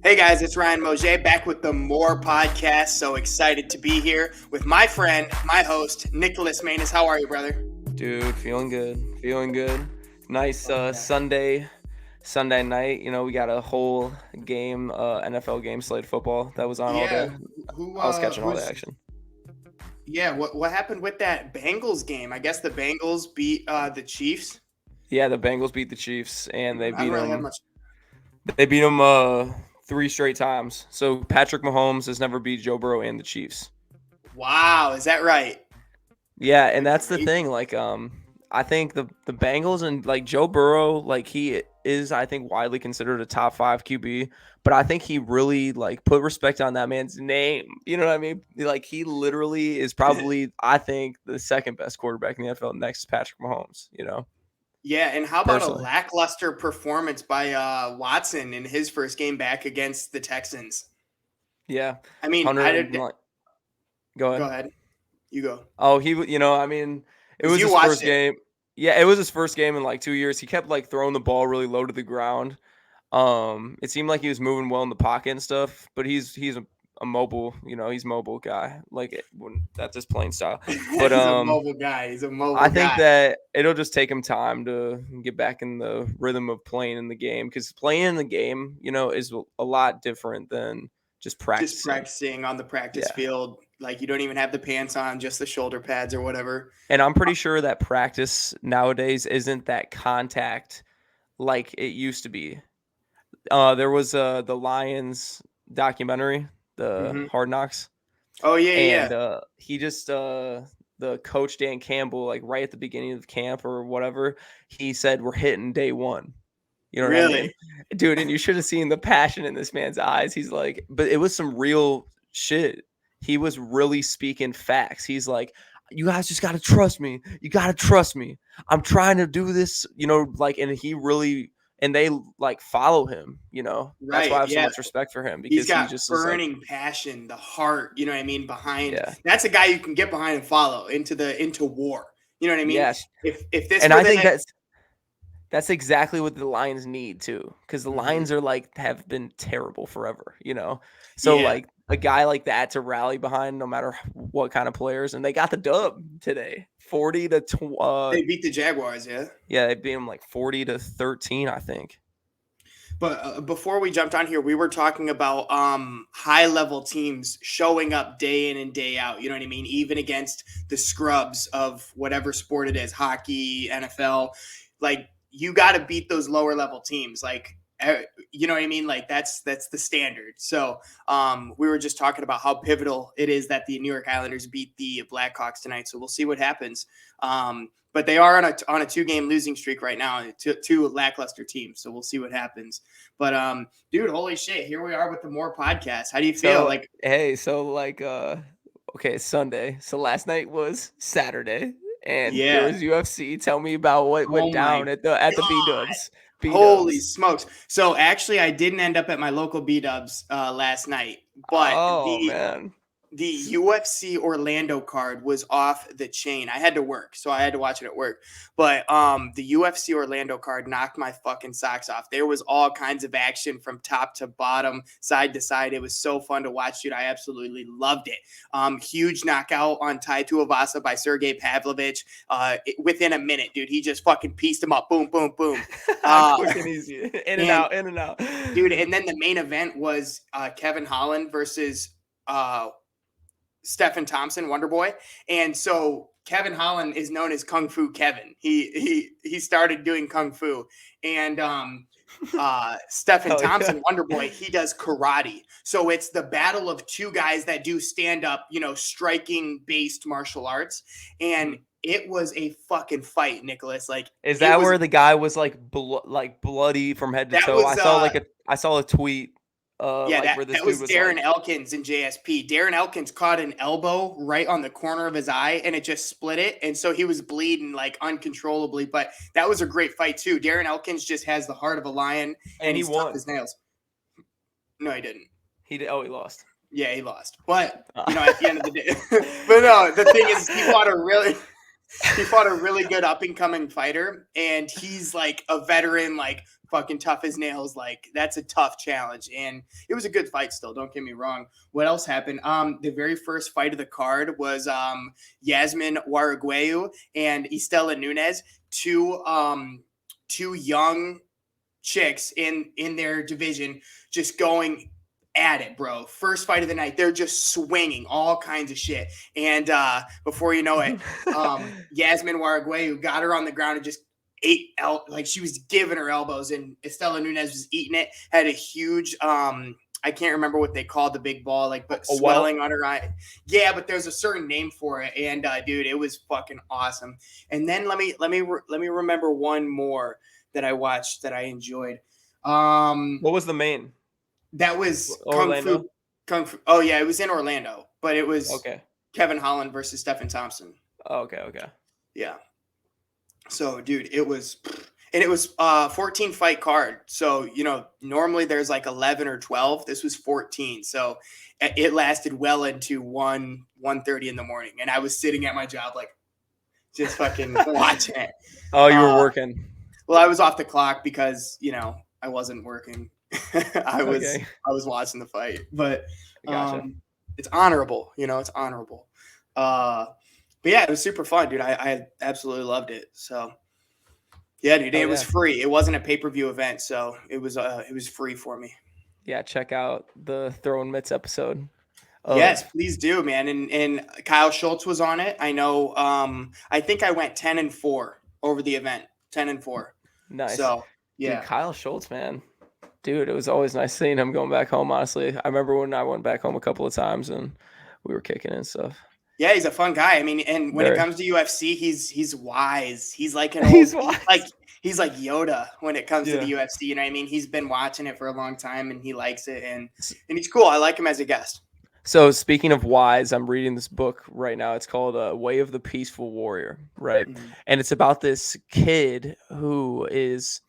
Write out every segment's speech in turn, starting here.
Hey guys, it's Ryan Mosier back with the MMMORE podcast. So excited to be here with my friend, my host, Nicholas Manus. How are you, brother? Dude, feeling good. Feeling good. Nice Sunday night. You know, we got a whole game, NFL game, slate football that was on all Yeah, day. who I was catching all the who's action. yeah, what happened with that Bengals game? I guess the Bengals beat the Chiefs. Yeah, the Bengals beat the Chiefs and they I don't beat really have them. much. They beat them 3 straight times. So Patrick Mahomes has never beat Joe Burrow and the Chiefs. Wow, is that right? Yeah, and That's that's the crazy. thing. I think the Bengals and Joe Burrow, he is, I think, widely considered a top 5 QB. But I think he really put respect on that man's name. You know what I mean? He literally is probably, I think, the second best quarterback in the NFL next to Patrick Mahomes. Yeah, and how about a Personally, lackluster performance by Watson in his first game back against the Texans? yeah, I mean, I hundred did. and go Go ahead. ahead, you go, Oh, I mean, it because was you his watched first it. game. Yeah, it was his first game in 2 years. He kept throwing the ball really low to the ground. It seemed like he was moving well in the pocket and stuff, but he's a mobile, he's a mobile guy. That's his playing style. But He's a mobile guy. He's a I mobile think guy. that it'll just take him time to get back in the rhythm of playing in the game, because playing in the game, is a lot different than just Just practicing. practicing on the practice Yeah. field. Like you don't even have the pants on, just the shoulder pads or whatever. And I'm pretty sure that practice nowadays isn't that contact like it used to be. There was the Lions documentary, the Mm-hmm. Hard Knocks, Oh yeah, and yeah. he just the coach Dan Campbell, right at the beginning of camp or whatever, he said we're hitting day one. You know what I mean, Really? dude? And you should have seen the passion in this man's eyes. He's like, but it was some real shit. He was really speaking facts. He's like, you guys just gotta trust me. You gotta trust me. I'm trying to do this, and he really, and they follow him. That's why I Right. have so Yeah. much respect for him, He's because he got just is like, burning passion, the heart, you know what I mean, behind. yeah, That's a guy you can get behind and follow into war. You know what I mean? yes. If this And were I the think next. that's exactly what the Lions need too, because the Mhm. Lions are have been terrible forever. So Yeah. a guy like that to rally behind, no matter what kind of players, and they got the dub today, 40-12. They beat the Jaguars, yeah. Yeah, they beat them 40-13, I think. But before we jumped on here, we were talking about high level teams showing up day in and day out. You know what I mean? Even against the scrubs of whatever sport it is, hockey, NFL. Like you got to beat those lower level teams. You know what I mean? Like that's the standard. So we were just talking about how pivotal it is that the New York Islanders beat the Blackhawks tonight. So we'll see what happens. But they are on a 2-game losing streak right now, two lackluster teams. So we'll see what happens. But dude, holy shit, here we are with the MMMORE podcast. How do you feel? So Like, hey, okay, Sunday. So last night was Saturday, and there yeah. was UFC. Tell me about what Oh went my down at the B god. Dubs. B Holy Dubs. smokes. So actually I didn't end up at my local B-Dubs last night, but Oh the man. UFC Orlando card was off the chain. I had to work, so I had to watch it at work. But the UFC Orlando card knocked my fucking socks off. There was all kinds of action from top to bottom, side to side. It was so fun to watch, dude. I absolutely loved it. Huge knockout on Tai Tuivasa by Sergey Pavlovich. Within a minute, dude, he just fucking pieced him up. Boom, boom, boom. Quick and easy. In and And out, in and out. dude, and then the main event was Kevin Holland versus Stephen Thompson, Wonder Boy. And so Kevin Holland is known as Kung Fu Kevin. He started doing Kung Fu. And Stephen Hell yeah. Thompson, Wonder Boy, he does karate. So it's the battle of two guys that do stand up, striking based martial arts. And it was a fucking fight, Nicholas. Like Is it that was where the guy was bloody from head to that toe? was I saw a tweet Yeah, where this that dude was was Darren Elkins in JSP. Darren Elkins caught an elbow right on the corner of his eye and it just split it. And so he was bleeding uncontrollably. But that was a great fight too. Darren Elkins just has the heart of a lion and he he's tough won. as nails. No, he didn't. He lost. Yeah, he lost. But at the end of the day. But no, the thing is he fought a really good up and coming fighter, and he's like a veteran, fucking tough as nails. Like that's a tough challenge, and it was a good fight still. Don't get me wrong. What else happened? The very first fight of the card was Yasmin Waraguayu and Estela Nunez, two young chicks in their division, just going at it, bro. First fight of the night, they're just swinging all kinds of shit. And before you know it, Yasmin Waraguayu got her on the ground and just like she was giving her elbows, and Estela Nunez was eating it. Had a huge I can't remember what they called the big ball, like, but swelling on her eye. Yeah, but there's a certain name for it. And dude, it was fucking awesome. And then let me remember one more that I watched that I enjoyed. What was the main? That was Orlando? Kung Fu. Oh yeah, it was in Orlando, but it was Okay. Kevin Holland versus Stephen Thompson. Okay. Okay. Yeah. So, dude, it was 14 fight card. So, normally there's like 11 or 12. This was 14. So it lasted well into 1:30 in the morning. And I was sitting at my job, like just fucking watching it. Oh, you were working. Well, I was off the clock because, I wasn't working. I was watching the fight, but Gotcha. it's honorable, it's honorable. But yeah, it was super fun, dude. I absolutely loved it. So yeah, dude, it was free. It wasn't a pay-per-view event, so it was free for me. Yeah, check out the Throwing Mitts episode. Yes, please do, man. And Kyle Schultz was on it. I know. I think I went 10-4 over the event. 10-4. Nice. So yeah, dude, Kyle Schultz, man. Dude, it was always nice seeing him going back home, honestly. I remember when I went back home a couple of times and we were kicking and stuff. Yeah, he's a fun guy. I mean, and when it comes to UFC, he's wise. He's like he's like Yoda when it comes to the UFC. You know what I mean? He's been watching it for a long time and he likes it, and he's cool. I like him as a guest. So speaking of wise, I'm reading this book right now. It's called Way of the Peaceful Warrior, right? Mm-hmm. And it's about this kid who is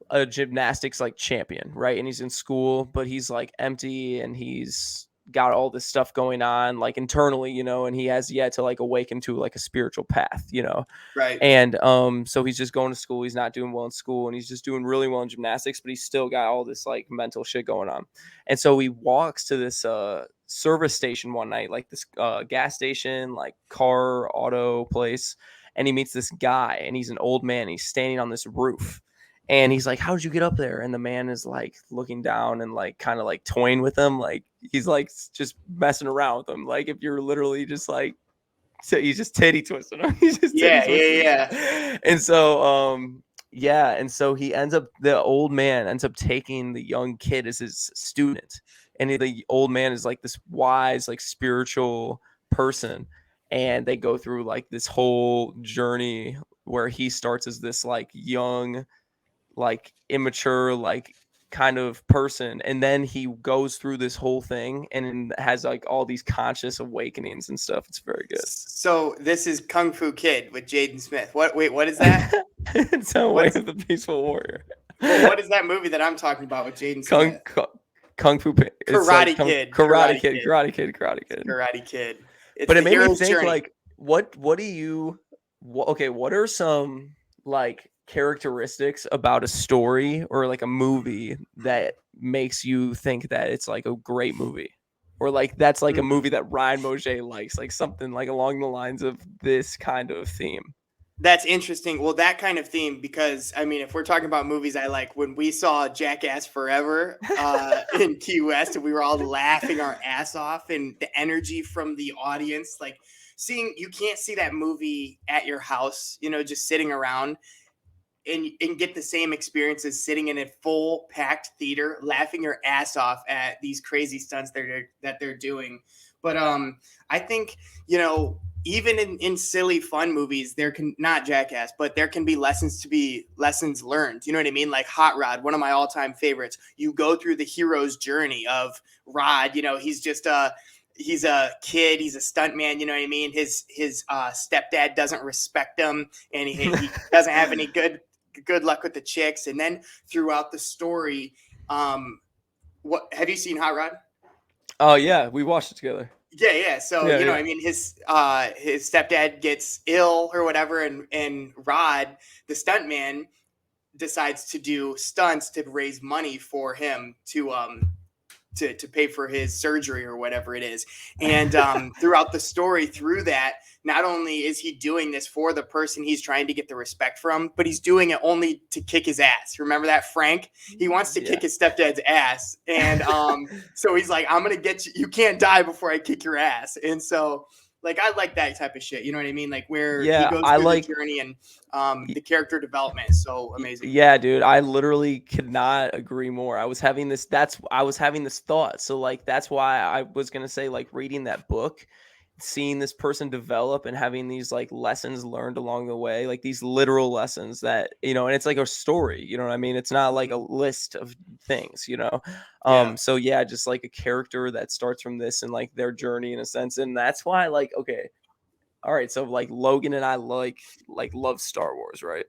a gymnastics like champion, right? And he's in school, but he's like empty and he's got all this stuff going on like internally, and he has yet to like awaken to like a spiritual path, right? And so he's just going to school. He's not doing well in school and he's just doing really well in gymnastics, but he's still got all this like mental shit going on. And so he walks to this service station one night, like this gas station, like car auto place, and he meets this guy, and he's an old man. He's standing on this roof. And he's like, how'd you get up there? And the man is like looking down and like kind of like toying with him. Like he's like just messing around with him. Like if you're literally just like, so he's just titty twisting him. He's just yeah. And so, and so the old man ends up taking the young kid as his student. And the old man is like this wise, like spiritual person. And they go through like this whole journey where he starts as this like young, like immature, like kind of person, and then he goes through this whole thing and has like all these conscious awakenings and stuff. It's very good. So this is Kung Fu Kid with Jaden Smith. What is that? It's a Way of the Peaceful Warrior. Well, what is that movie that I'm talking about with Jaden Smith? Kung Fu Karate Kid. Karate Kid. But it made me think journey. Like what are some like characteristics about a story or like a movie that makes you think that it's like a great movie, or like that's like a movie that Ryan Moshe likes, like something like along the lines of this kind of theme? That's interesting. Well, that kind of theme, because I mean, if we're talking about movies I like, when we saw Jackass Forever in Key West and we were all laughing our ass off, and the energy from the audience, like you can't see that movie at your house, just sitting around and get the same experience as sitting in a full packed theater, laughing your ass off at these crazy stunts that they're doing. But I think, even in silly fun movies, there can, not Jackass, but there can be lessons learned. You know what I mean? Like Hot Rod, one of my all-time favorites. You go through the hero's journey of Rod. He's just he's a kid. He's a stuntman. You know what I mean? His stepdad doesn't respect him, and he doesn't have any good luck with the chicks. And then throughout the story, what have you seen Hot Rod? Oh yeah, we watched it together. Yeah. So I mean, his stepdad gets ill or whatever, and Rod, the stuntman, decides to do stunts to raise money for him to pay for his surgery or whatever it is. And throughout the story, through that, not only is he doing this for the person he's trying to get the respect from, but he's doing it only to kick his ass. Remember that, Frank? He wants to kick his stepdad's ass. And so he's like, I'm going to get you. You can't die before I kick your ass. And so, like, I like that type of shit. You know what I mean? Like, where he goes I through like the journey, and the character development is so amazing. Yeah, dude, I literally could not agree more. I was having this thought. So like that's why I was going to say like reading that book, seeing this person develop and having these like lessons learned along the way, like these literal lessons that, and it's like a story, you know what I mean? It's not like a list of things, Yeah. So yeah, just like a character that starts from this and like their journey in a sense. And that's why like, okay, all right, so like Logan and I love Star Wars, right?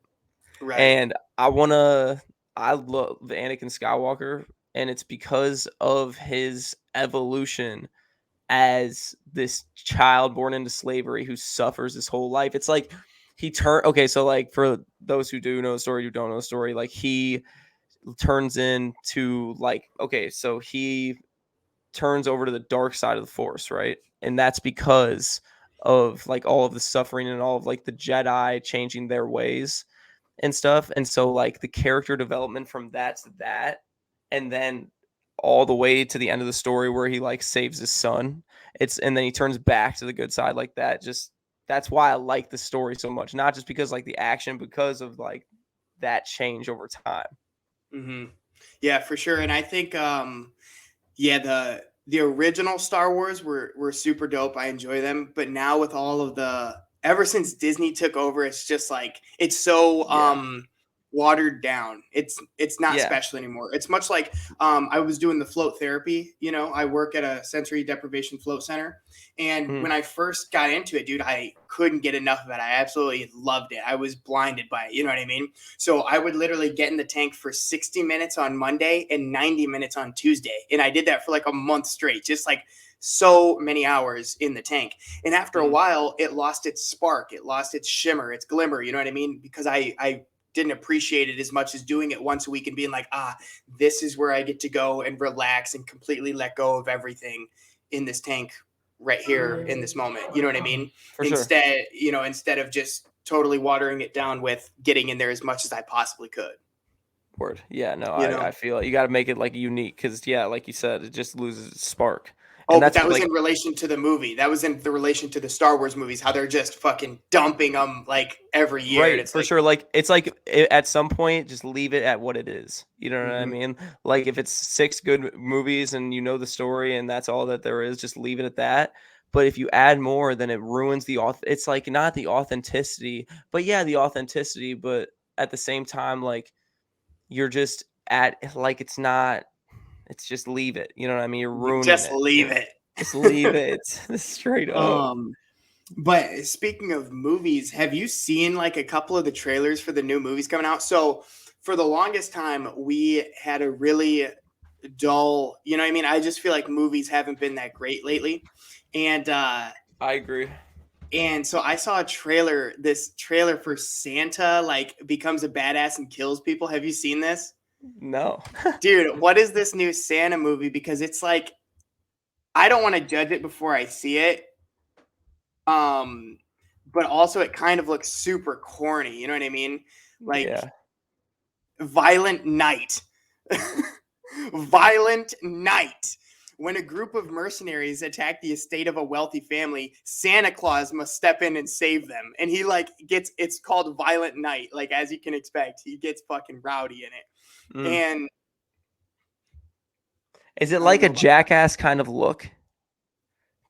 Right. And I love Anakin Skywalker, and it's because of his evolution as this child born into slavery who suffers his whole life. It's like so like for those who do know the story, who don't know the story, like he turns into like, okay, so he turns over to the dark side of the Force, right? And that's because of like all of the suffering and all of like the Jedi changing their ways and stuff. And so like the character development from that to that, and then all the way to the end of the story where he like saves his son. And then he turns back to the good side like that. Just that's why I like the story so much. Not just because like the action, because of like that change over time. Mm-hmm. Yeah, for sure. And I think yeah, the original Star Wars were super dope. I enjoy them, but now with all of the ever since Disney took over, it's just like it's so Yeah. watered down. It's not Yeah. special anymore. It's much like I was doing the float therapy. I work at a sensory deprivation float center, and Mm. when I first got into it, dude, I couldn't get enough of it. I absolutely loved it. I was blinded by it. You know what I mean? So I would literally get in the tank for 60 minutes on Monday and 90 minutes on Tuesday. And I did that for like a month straight, just like so many hours in the tank. And after a while, it lost its spark, it lost its shimmer, its glimmer. You know what I mean? Because I didn't appreciate it as much as doing it once a week and being like, this is where I get to go and relax and completely let go of everything in this tank right here in this moment. You know what I mean? For sure. Instead of just totally watering it down with getting in there as much as I possibly could. Word. Yeah, no, You know? I feel like you got to make it like unique because, yeah, like you said, it just loses its spark. Oh, And but that's that what, was like, in relation to the movie. That was in the relation to the Star Wars movies, how they're just fucking dumping them like every year. And right, it's for like, sure. Like, it's like at some point, just leave it at what it is. You know what I mm-hmm, mean? Like, if it's 6 good movies and you know the story and that's all that there is, just leave it at that. But if you add more, then it ruins it's like not the authenticity, but yeah, the authenticity. But at the same time, like, you're just like, it's just leave it. You know what I mean? You're ruining just it. leave it. Just leave it straight up. um, But speaking of movies, have you seen like a couple of the trailers for the new movies coming out? So for the longest time, we had a really dull, you know what I mean? I just feel like movies haven't been that great lately. And I agree. so I saw this trailer for Santa like becomes a badass and kills people. Have you seen this? No. Dude, what is this new Santa movie? Because it's like I don't want to judge it before I see it. Um, but also it kind of looks super corny. You know what I mean? Like Yeah. Violent Night. Violent Night. When a group of mercenaries attack the estate of a wealthy family, Santa Claus must step in and save them. And he like it's called Violent Night. Like as you can expect, he gets fucking rowdy in it. Mm. And Is it I don't like a know about Jackass kind of look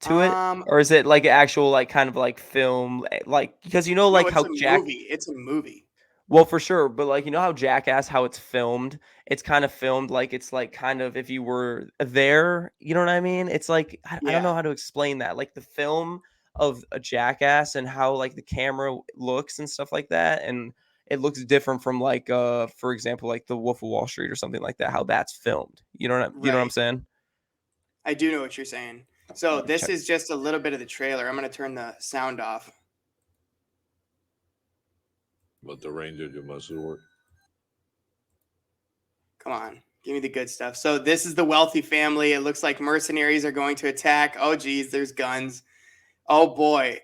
to it? Or is it like actual like kind of like film like because no, like it's how a movie. It's a movie. well, for sure, but like how Jackass, how it's filmed, it's kind of filmed like it's like kind of if you were there, you know what I mean? It's like I don't Yeah. know how to explain that. Like the film of a Jackass and how like the camera looks and stuff like that, and it looks different from like for example like the Wolf of Wall Street or something like that. How that's filmed, you know what I'm Right. saying? I do know what you're saying. So this Check. is just a little bit of the trailer. I'm gonna turn the sound off. But the ranger you must work. Come on. Give me the good stuff. So this is the wealthy family. It looks like mercenaries are going to attack. Oh, geez, there's guns. Oh, boy.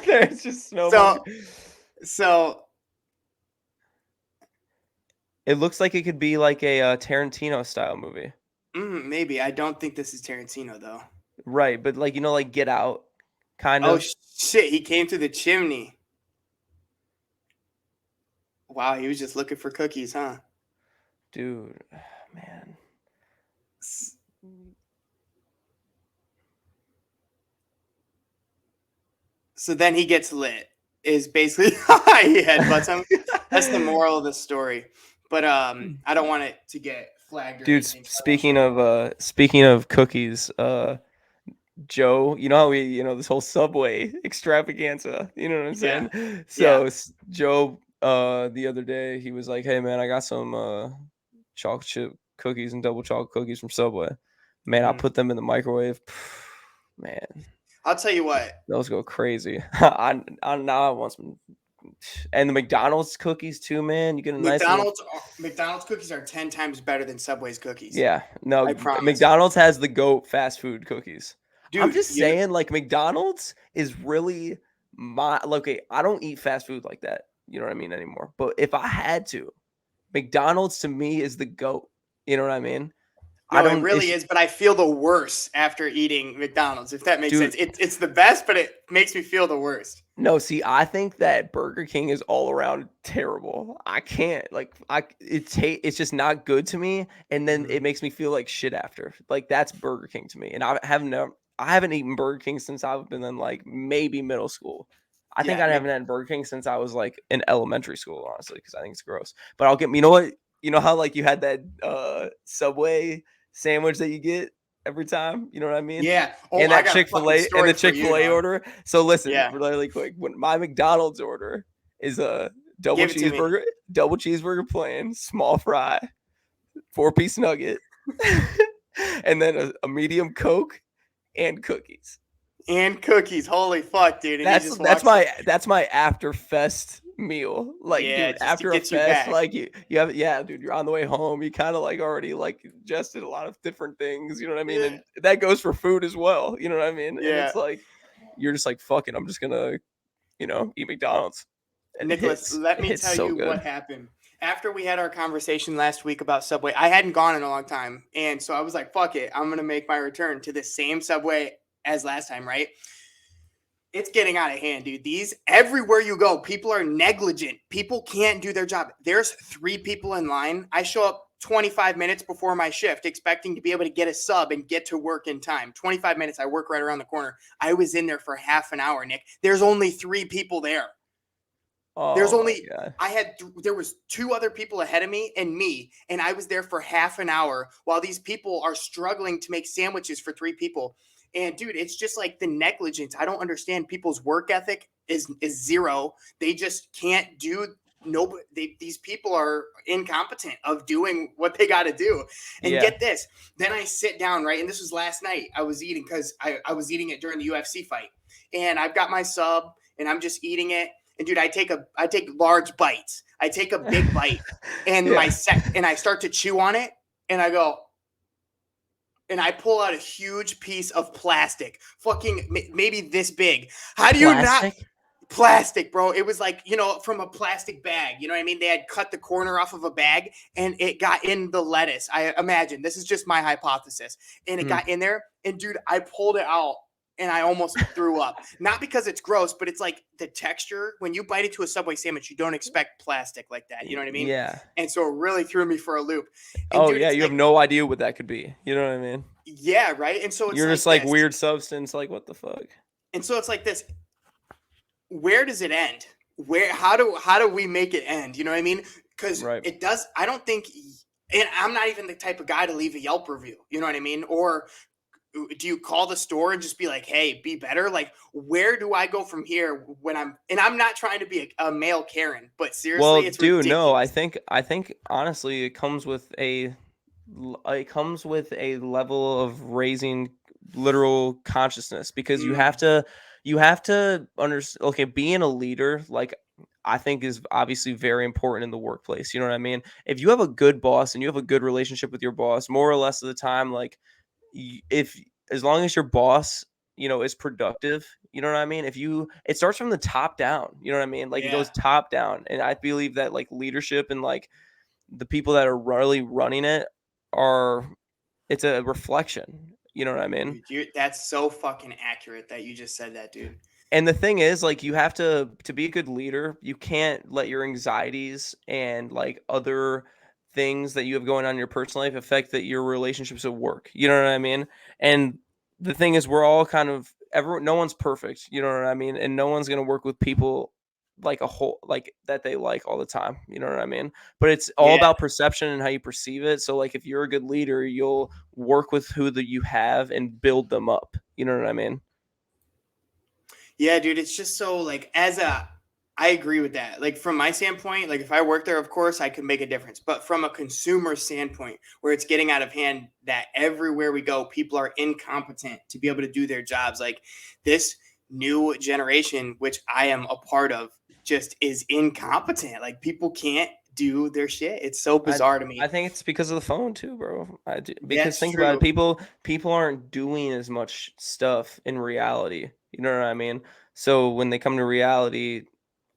There's just smoke. So It looks like it could be like a Tarantino style movie. maybe. I don't think this is Tarantino, though. Right, but like, like Get Out, kind Oh, of. shit. He came through the chimney. Wow, he was just looking for cookies, huh? Dude, man. So then he gets lit. Is basically he headbutts him. That's the moral of the story. But I don't want it to get flagged or Dude, anything. speaking of cookies, Joe, you know how this whole Subway extravaganza, you know what I'm saying? Yeah. So Joe, the other day, he was like, "Hey man, I got some chocolate chip cookies and double chocolate cookies from Subway. Man, I put them in the microwave. Man, I'll tell you what. those go crazy. I now I want some, and the McDonald's cookies too, man. You get a nice little. McDonald's cookies are 10 times better than Subway's cookies. Yeah, no, I promise. McDonald's has the GOAT fast food cookies. Dude, I'm just saying, like, McDonald's is really okay, I don't eat fast food like that. You know what I mean anymore. But if I had to, McDonald's to me is the GOAT. You know what I mean? No, it really is, but I feel the worst after eating McDonald's, if that makes sense. It's the best, but it makes me feel the worst. No, see, I think that Burger King is all around terrible. I can't it's just not good to me, and then it makes me feel like shit after. Like that's Burger King to me, and I haven't eaten Burger King since I've been in like maybe middle school. I think I haven't had Burger King since I was like in elementary school, honestly, because I think it's gross. But I'll get you know what? You know how like you had that Subway sandwich that you get every time, you know what I mean? Yeah. Oh, and that Chick-fil-A and the Chick-fil-A order. So listen, really quick, when my McDonald's order is a double cheeseburger plain, small fry, 4-piece nugget, and then a medium Coke and cookies. And cookies. Holy fuck, dude. And that's my after fest meal. Like, dude, after a fest, like you have, dude, you're on the way home. You kind of like already like ingested a lot of different things. You know what I mean? And that goes for food as well. You know what I mean? Yeah. And it's like you're just like, fuck it, I'm just gonna, eat McDonald's. And Nicholas, let me tell you what happened. After we had our conversation last week about Subway, I hadn't gone in a long time. And so I was like, fuck it, I'm going to make my return to the same Subway as last time, right? It's getting out of hand, dude. Everywhere you go, people are negligent. People can't do their job. There's 3 people in line. I show up 25 minutes before my shift, expecting to be able to get a sub and get to work in time. 25 minutes, I work right around the corner. I was in there for half an hour, Nick. There's only 3 people there. There was 2 other people ahead of me, and I was there for half an hour while these people are struggling to make sandwiches for 3 people. And dude, it's just like the negligence. I don't understand. People's work ethic is zero. They just can't do. These people are incompetent of doing what they got to do. And get this. Then I sit down, right? And this was last night. I was eating because I was eating it during the UFC fight, and I've got my sub, and I'm just eating it. And dude, I take large bites. I take a big bite, and and I start to chew on it, and I go. And I pull out a huge piece of plastic, fucking maybe this big. How do you not? Plastic, bro. It was like, from a plastic bag. You know what I mean? They had cut the corner off of a bag and it got in the lettuce. I imagine. This is just my hypothesis. And it got in there. And dude, I pulled it out and I almost threw up. Not because it's gross, but it's like the texture. When you bite into a Subway sandwich, you don't expect plastic like that. You know what I mean? Yeah. And so it really threw me for a loop. And dude, you have no idea what that could be. You know what I mean? Yeah, right? And so you're just like weird substance. Like, what the fuck? And so it's like this. Where does it end? How do we make it end? You know what I mean? Because it does. I don't think, and I'm not even the type of guy to leave a Yelp review. You know what I mean? Or do you call the store and just be like, hey, be better? Like, where do I go from here and I'm not trying to be a male Karen, but seriously, it's ridiculous. No, I think honestly it comes with a level of raising literal consciousness, because you have to understand, okay, being a leader, like I think is obviously very important in the workplace. You know what I mean? If you have a good boss and you have a good relationship with your boss, more or less of the time, like if as long as your boss, is productive, you know what I mean? It starts from the top down, you know what I mean? Like it Yeah. goes top down. And I believe that like leadership and like the people that are really running it are it's a reflection. You know what I mean? Dude, that's so fucking accurate that you just said that, dude. And the thing is, like, you have to be a good leader, you can't let your anxieties and like other things that you have going on in your personal life affect that your relationships at work. You know what I mean? And the thing is, we're all kind of everyone. No one's perfect. You know what I mean? And no one's gonna work with people like a whole like that they like all the time. You know what I mean? But it's all Yeah. about perception and how you perceive it. So like, if you're a good leader, you'll work with who that you have and build them up. You know what I mean? Yeah, dude, it's just so like I agree with that. Like from my standpoint, like if I work there, of course I could make a difference. But from a consumer standpoint, where it's getting out of hand that everywhere we go, people are incompetent to be able to do their jobs. Like this new generation, which I am a part of, just is incompetent. Like people can't do their shit. It's so I bizarre to me. I think it's because of the phone too, bro. I do, because That's think about it, true. people aren't doing as much stuff in reality. You know what I mean? So when they come to reality,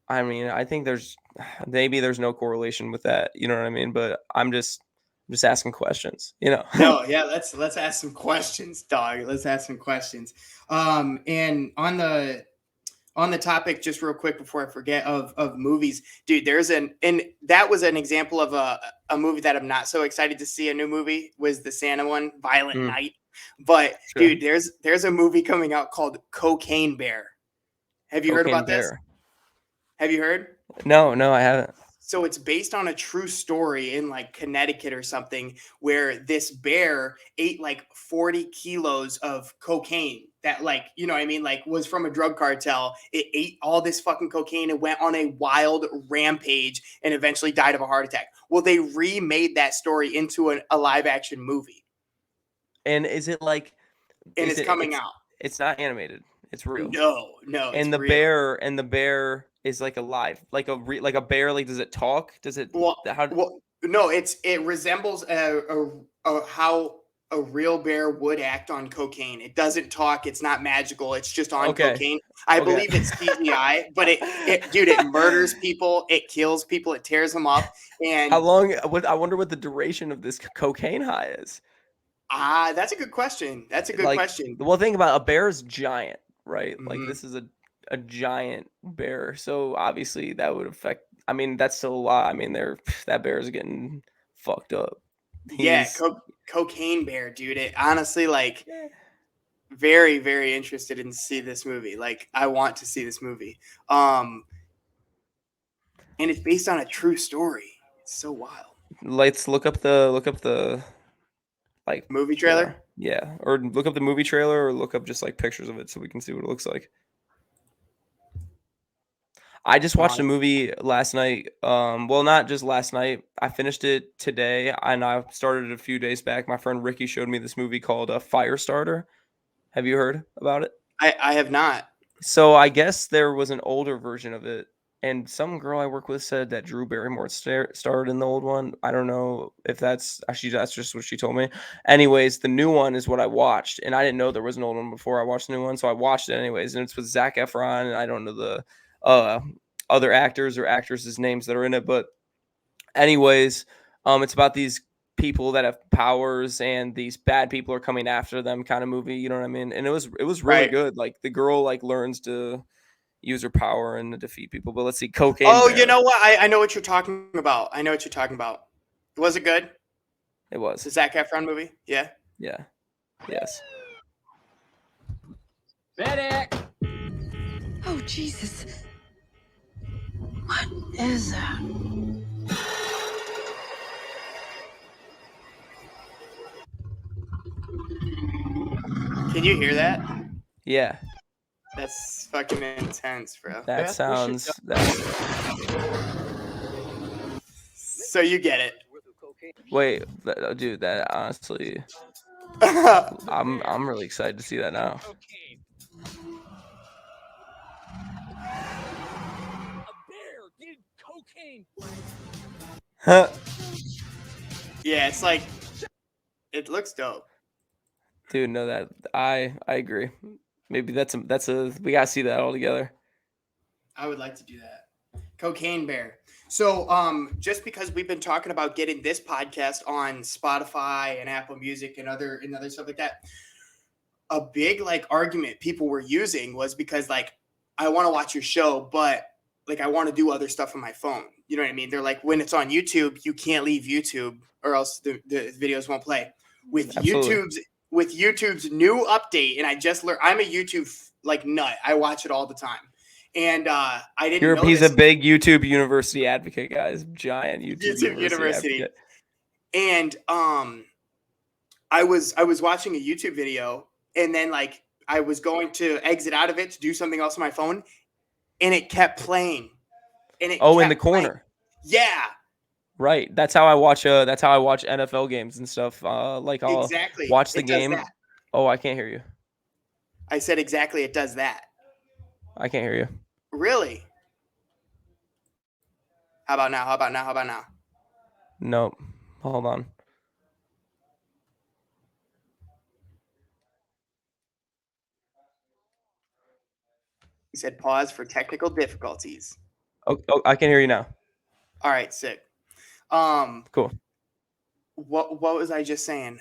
I mean, I think there's maybe there's no correlation with that. You know what I mean? But I'm just asking questions. You know? No, yeah, let's ask some questions, dog. Let's ask some questions. And on the topic, just real quick before I forget of movies, dude, and that was an example of a movie that I'm not so excited to see. A new movie was the Santa one, Violent Mm, Night. But sure. dude, there's a movie coming out called Cocaine Bear. Have you heard Cocaine about this? Bear. Have you heard? No, no, I haven't. So it's based on a true story in like Connecticut or something where this bear ate like 40 kilos of cocaine that like, you know what I mean, like was from a drug cartel. It ate all this fucking cocaine and went on a wild rampage and eventually died of a heart attack. Well, they remade that story into a live action movie And is it like, and is it's it? coming out. It's not animated. It's real. No, no, it's And the real. bear is like alive, like like a bear. Like, does it talk? Does it? Well, How? no, it resembles how a real bear would act on cocaine. It doesn't talk. It's not magical. It's just on Okay, cocaine. I okay. believe it's CGI, but dude, it murders people. It kills people. It tears them up. How And long? What I wonder what the duration of this cocaine high is. that's a good question. That's a good Like, question. well, think about a bear is giant, right? Like, Mhm. this is a giant bear, so obviously that would affect. I mean, that's still a lot. I mean, that bear is getting fucked up. Yeah, He's cocaine bear, dude. It honestly like yeah. very very interested in see this movie. Like I want to see this movie. Um, and it's based on a true story. It's so wild. Let's look up the like Movie yeah, trailer? yeah, or look up the movie trailer, or look up just like pictures of it so we can see what it looks like. I just watched a Pause. movie last night. Well, not just last night. I finished it today, and I started it a few days back. My friend Ricky showed me this movie called Firestarter. Have you heard about it? I have not. So I guess there was an older version of it, and some girl I work with said that Drew Barrymore starred in the old one. I don't know if that's actually that's just what she told me. Anyways, the new one is what I watched, and I didn't know there was an old one before I watched the new one, so I watched it anyways. And it's with Zac Efron, and I don't know the uh, other actors or actresses' names that are in it, but anyways, it's about these people that have powers and these bad people are coming after them kind of movie, you know what I mean? And it was really Right. good. Like the girl like learns to use her power and to defeat people. But let's see, Cocaine Oh, you Bear. know what? I know what you're talking about. I know what you're talking about. Was it good? It was. The Zac Efron movie? Yeah. Yeah. Yes. Oh, Jesus. What is that? Can you hear that? Yeah. That's fucking intense, bro. That sounds that's So you get it. wait, dude, that honestly I'm really excited to see that now. Huh. Yeah, it's like it looks dope. Dude, no, that I agree. Maybe that's a we gotta see that all together. I would like to do that. Cocaine Bear. So, just because we've been talking about getting this podcast on Spotify and Apple Music and other stuff like that, a big like argument people were using was because like I want to watch your show, but like I want to do other stuff on my phone. You know what I mean? They're like, when it's on YouTube, you can't leave YouTube or else the videos won't play. With Absolutely. YouTube's new update, and I just learned I'm a YouTube like nut. I watch it all the time. And I didn't You're know he's this. a big YouTube University advocate, guys. Giant YouTube YouTube University University. advocate. And I was watching a YouTube video, and then like I was going to exit out of it to do something else on my phone, and it kept playing. And it Oh, in the kept playing. corner. Yeah. Right. That's how I watch NFL games and stuff. Like I'll Exactly. watch the It does game. that. Oh, I can't hear you. I said exactly it does that. I can't hear you. Really? How about now? How about now? How about now? Nope. Hold on. He said pause for technical difficulties. Oh, I can hear you now. All right, sick. Cool. What was I just saying?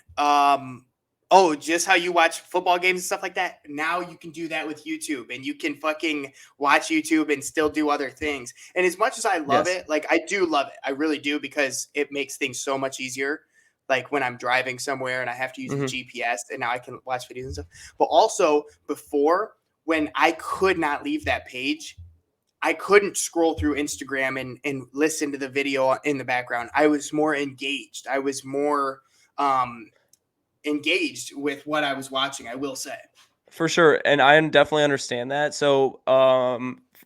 Just how you watch football games and stuff like that. Now you can do that with YouTube, and you can fucking watch YouTube and still do other things. And as much as I love Yes. it, like I do love it, I really do, because it makes things so much easier. Like when I'm driving somewhere and I have to use the GPS, and now I can watch videos and stuff. But also before, when I could not leave that page, I couldn't scroll through Instagram and listen to the video in the background. I was more engaged. I was more engaged with what I was watching, I will say. For sure, and I definitely understand that. So,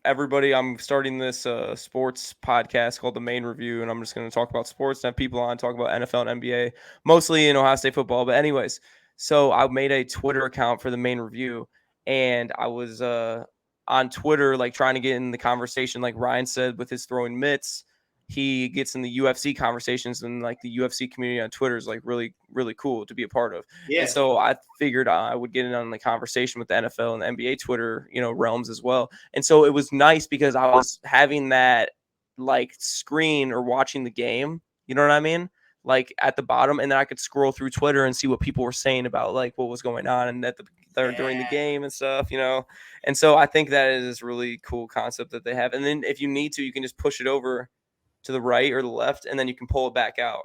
everybody, I'm starting this sports podcast called The Main Review, and I'm just going to talk about sports and have people on talk about NFL and NBA, mostly in Ohio State football. But anyways, so I made a Twitter account for The Main Review, and I was on Twitter, like trying to get in the conversation, like Ryan said, with his throwing mitts. He gets in the UFC conversations, and like the UFC community on Twitter is like really, really cool to be a part of. Yeah. And so I figured I would get in on the conversation with the NFL and the NBA Twitter, realms as well. And so it was nice because I was having that like screen or watching the game, you know what I mean? Like at the bottom, and then I could scroll through Twitter and see what people were saying about like what was going on and during the game and stuff, And so I think that is a really cool concept that they have. And then if you need to, you can just push it over to the right or the left, and then you can pull it back out.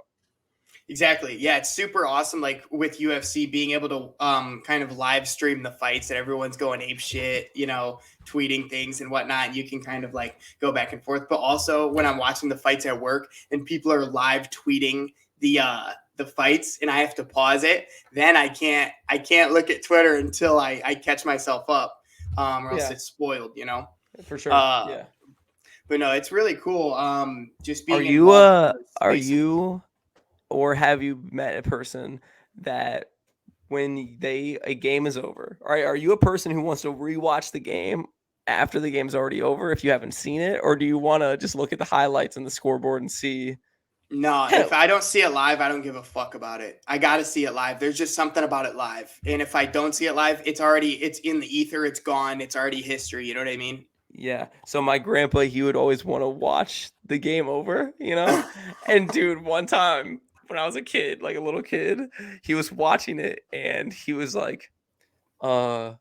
Exactly. Yeah, it's super awesome. Like with UFC being able to kind of live stream the fights, and everyone's going ape shit, tweeting things and whatnot. And you can kind of like go back and forth. But also when I'm watching the fights at work and people are live tweeting the fights, and I have to pause it, then I can't look at Twitter until I catch myself up, or else it's spoiled, For sure. Yeah. But no, it's really cool. Just being are you or have you met a person that when a game is over, are you a person who wants to rewatch the game after the game's already over if you haven't seen it, or do you want to just look at the highlights and the scoreboard and see? No, if I don't see it live, I don't give a fuck about it. I got to see it live. There's just something about it live. And if I don't see it live, it's in the ether. It's gone. It's already history. You know what I mean? Yeah. So my grandpa, he would always want to watch the game over, And dude, one time when I was a kid, like a little kid, he was watching it and he was like, yeah,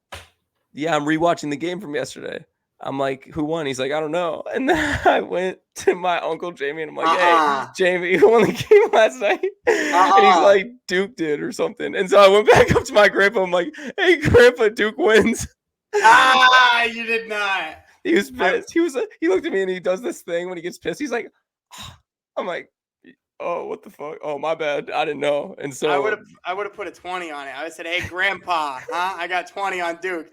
I'm rewatching the game from yesterday. I'm like, who won? He's like, I don't know. And then I went to my uncle Jamie and I'm like, hey, Jamie, who won the game last night? And he's like, Duke did or something. And so I went back up to my grandpa. I'm like, hey, grandpa, Duke wins. You did not. He was pissed. He looked at me and he does this thing when he gets pissed. He's like, I'm like, oh, what the fuck? Oh, my bad. I didn't know. And so I would have put a 20 on it. I would have said, hey, grandpa, I got 20 on Duke.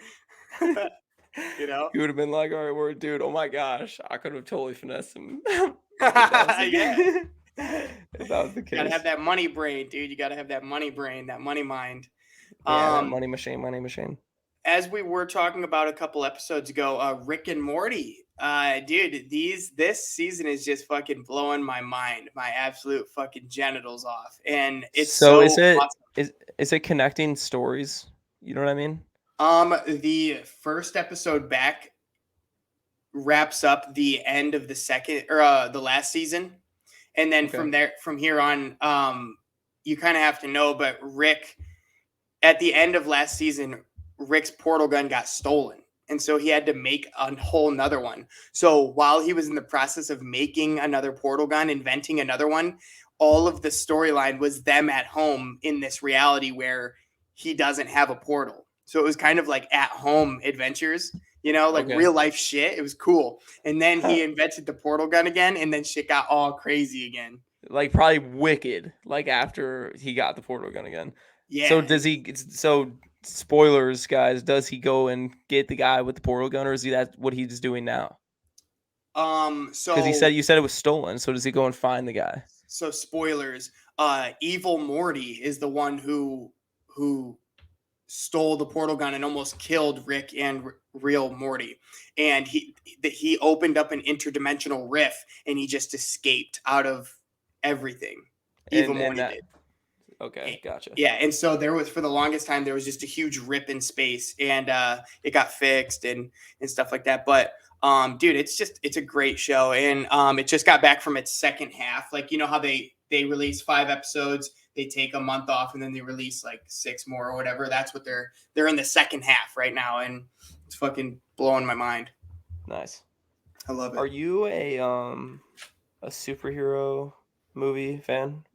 He would have been like, all right, word, dude. Oh my gosh, I could have totally finessed him. Yeah. If that was the case. You gotta have that money brain, dude. You gotta have that money brain, that money mind. Yeah, that money machine. As we were talking about a couple episodes ago, Rick and Morty Dude, this season is just fucking blowing my mind, my absolute fucking genitals off, and it's So so awesome. is it connecting stories? You know what I mean? The first episode back wraps up the end of the second or the last season, and then Okay. from here on, you kind of have to know. But Rick, at the end of last season, Rick's portal gun got stolen. And so he had to make a whole nother one. So while he was in the process of making another portal gun, inventing another one, all of the storyline was them at home in this reality where he doesn't have a portal. So it was kind of like at home adventures, like Okay. real life shit. It was cool. And then he invented the portal gun again, and then shit got all crazy again. Like probably wicked. Like after he got the portal gun again. Yeah. So does he? So spoilers, guys. Does he go and get the guy with the portal gun, or is he that what he's doing now? So Because you said it was stolen. So does he go and find the guy? So spoilers. Evil Morty is the one who stole the portal gun and almost killed Rick and real Morty. And he opened up an interdimensional rift and he just escaped out of everything. Evil Morty that, did. Okay, gotcha. Yeah, and so there was, for the longest time, there was just a huge rip in space, and it got fixed and stuff like that. But dude, it's a great show, and it just got back from its second half. Like, you know how they release 5 episodes, they take a month off, and then they release like 6 more or whatever. That's what they're in the second half right now, and it's fucking blowing my mind. Nice. I love it. Are you a superhero movie fan?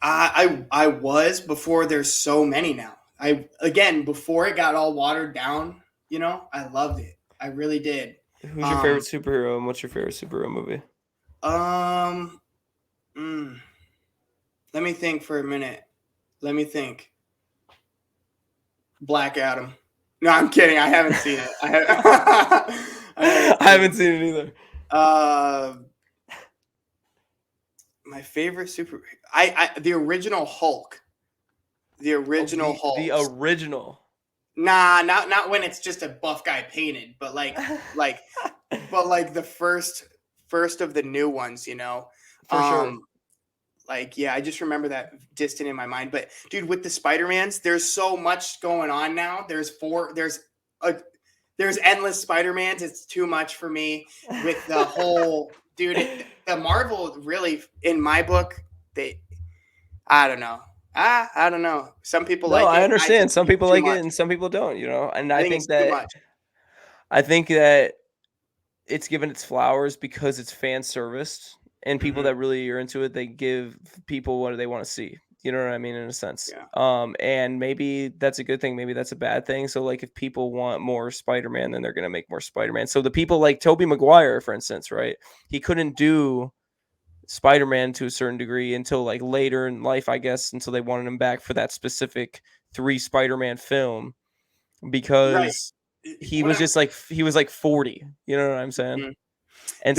I was before. There's so many now. Before it got all watered down, I loved it. I really did. Who's your favorite superhero, and what's your favorite superhero movie? Let me think for a minute. Let me think. Black Adam. No, I'm kidding. I haven't seen it. I haven't seen it either. My favorite the original Hulk. The original Hulk. The original. Nah, not when it's just a buff guy painted, but but the first of the new ones, For sure. I just remember that distant in my mind. But dude, with the Spider-Mans, there's so much going on now. There's endless Spider-Mans. It's too much for me with the whole dude. The Marvel really, in my book, I don't know. I don't know. Some people like it. I understand. Some people like it and some people don't, And I think that it's given its flowers because it's fan serviced, and people that really are into it, they give people what they want to see. You know what I mean? In a sense. Yeah. And maybe that's a good thing. Maybe that's a bad thing. So like if people want more Spider-Man, then they're going to make more Spider-Man. So the people like Tobey Maguire, for instance, right? He couldn't do Spider-Man to a certain degree until like later in life, I guess, until they wanted him back for that specific 3 Spider-Man film, because he was just like, he was like 40, you know what I'm saying? Mm-hmm. And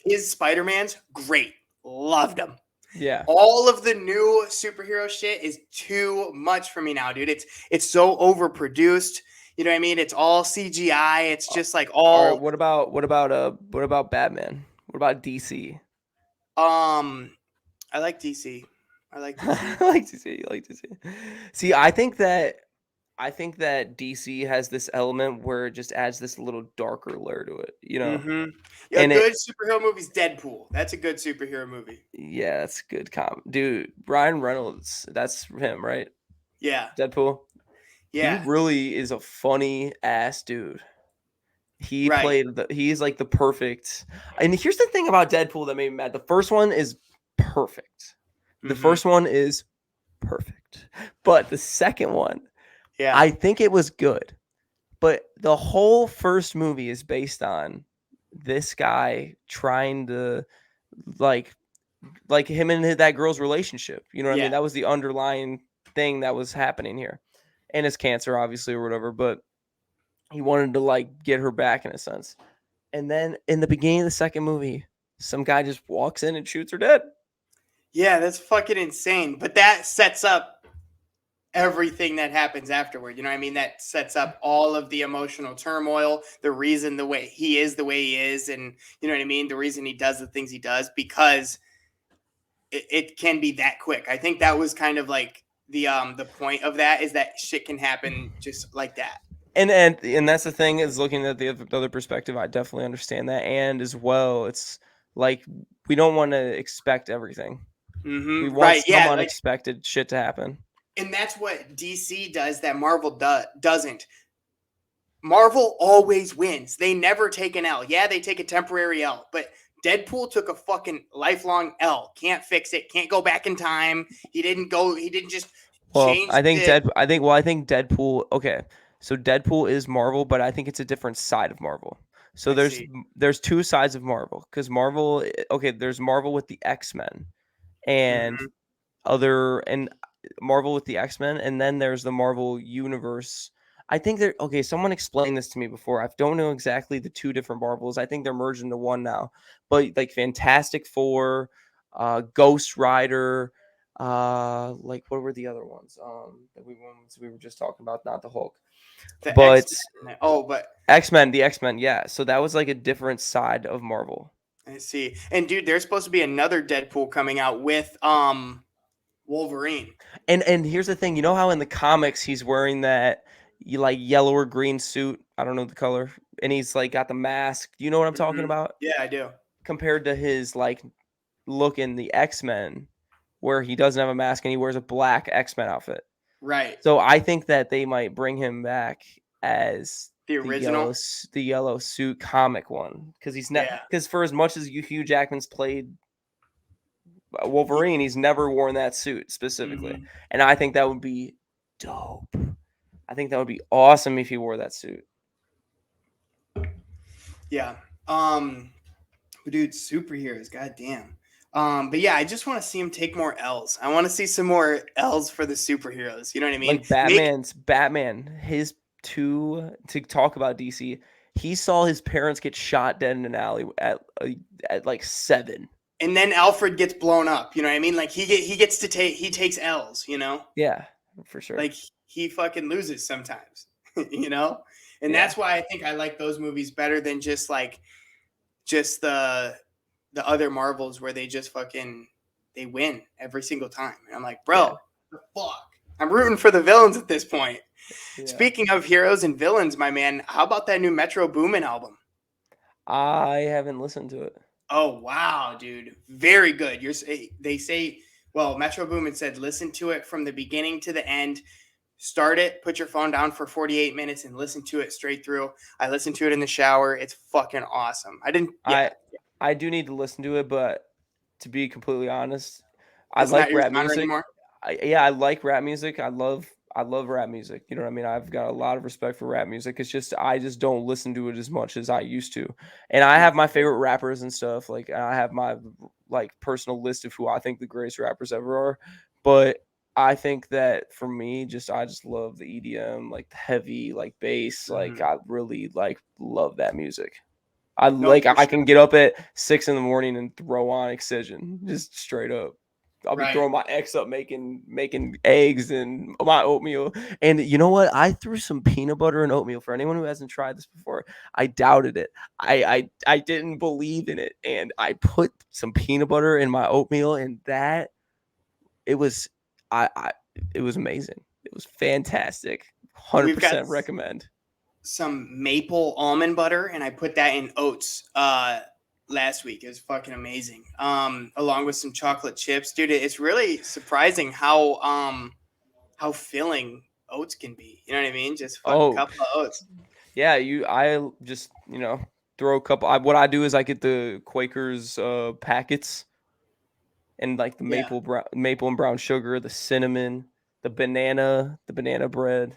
his Spider-Man's great. Loved him. Yeah. All of the new superhero shit is too much for me now, dude. It's so overproduced. You know what I mean? It's all CGI. It's just like all. Right, what about Batman? What about DC? I like DC. I like DC. I like DC. See, I think that DC has this element where it just adds this little darker layer to it, Mm-hmm. Yeah, and good superhero movie's Deadpool. That's a good superhero movie. Yeah, that's good dude. Ryan Reynolds, that's him, right? Yeah. Deadpool. Yeah. He really is a funny ass dude. He's like the perfect. And here's the thing about Deadpool that made me mad. The first one is perfect. The first one is perfect. But the second one, yeah, I think it was good. But the whole first movie is based on this guy trying to like him and that girl's relationship. You know what I mean? That was the underlying thing that was happening here. And his cancer, obviously, or whatever. But he wanted to like get her back in a sense. And then in the beginning of the second movie, some guy just walks in and shoots her dead. Yeah, that's fucking insane. But that sets up everything that happens afterward. You know what I mean? That sets up all of the emotional turmoil, the reason the way he is, and you know what I mean? The reason he does the things he does, because it can be that quick. I think that was kind of like the point of that, is that shit can happen just like that. And that's the thing, is looking at the other perspective. I definitely understand that, and as well, it's like we don't want to expect everything. We want Right. some Yeah. Like, unexpected shit to happen. and that's what DC does that Marvel doesn't. Marvel always wins. They never take an L. Yeah, they take a temporary L, but Deadpool took a fucking lifelong L. Can't fix it. Can't go back in time. He didn't go. He didn't just Well, change I think the. I think Deadpool. Okay, so Deadpool is Marvel, but I think it's a different side of Marvel. So I see. there's two sides of Marvel, because Marvel. Okay, there's Marvel with the X-Men and Mm-hmm. and Marvel with the X-Men, and then there's the Marvel universe. I think they're okay. Someone explained this to me before. I don't know exactly the two different Marvels. I think they're merged into one now. But like Fantastic Four, Ghost Rider, like what were the other ones? That we were just talking about, not the Hulk, The X but Men. Oh, but X-Men, the X-Men. Yeah. So that was like a different side of Marvel. I see. And dude, there's supposed to be another Deadpool coming out with Wolverine. And here's the thing, you know how in the comics he's wearing that like yellow or green suit? I don't know the color. And he's like got the mask. You know what I'm talking Mm-hmm. about? Yeah, I do. Compared to his like look in the X-Men, where he doesn't have a mask and he wears a black X-Men outfit. Right. So I think that they might bring him back as The original. the yellow suit comic one, because he's not, Yeah. because for as much as Hugh Jackman's played Wolverine, he's never worn that suit specifically. Mm-hmm. And I think that would be dope. I think that would be awesome if he wore that suit. Yeah. But dude, superheroes, goddamn. But yeah, I just want to see him take more L's. I want to see some more L's for the superheroes. You know what I mean? Like Batman, his to talk about DC, he saw his parents get shot dead in an alley at like 7. And then Alfred gets blown up. You know what I mean? Like he gets to take he takes L's. You know, Yeah, for sure. like he fucking loses sometimes. You know, and Yeah. that's why I think I like those movies better than just the other Marvels where they just fucking they win every single time. And I'm like, bro, Yeah. the fuck. I'm rooting for the villains at this point. Yeah. Speaking of heroes and villains, my man, how about that new Metro Boomin album? I haven't listened to it. Oh wow, dude, very good. They say, well, Metro Boomin said, listen to it from the beginning to the end. Start it, put your phone down for 48 minutes, and listen to it straight through. I listened to it in the shower. It's fucking awesome. I didn't. Yeah, I do need to listen to it, but to be completely honest, I it's not like your rap genre music. anymore. I like rap music. I love rap music. You know what I mean? I've got a lot of respect for rap music. It's just I just don't listen to it as much as I used to. And I have my favorite rappers and stuff. Like I have my like personal list of who I think the greatest rappers ever are. But I think that for me, I just love the EDM, like the heavy, like bass. Like I really like love that music. No, for I sure. can get up at 6 in the morning and throw on Excision, just straight up. I'll be Right. throwing my ex up making eggs and my oatmeal. And you know what? I threw some peanut butter and oatmeal. For anyone who hasn't tried this before, I doubted it. I didn't believe in it. And I put some peanut butter in my oatmeal, and that it was I it was amazing. It was fantastic. We've got 100% recommend. some maple almond butter, and I put that in oats last week. It was fucking amazing. Along with some chocolate chips, dude. It's really surprising how filling oats can be. You know what I mean? Just fucking Oh, couple of oats. yeah, I just, throw a couple. What I do is I get the Quakers packets, and like the Yeah. maple and brown sugar, the cinnamon, the banana bread.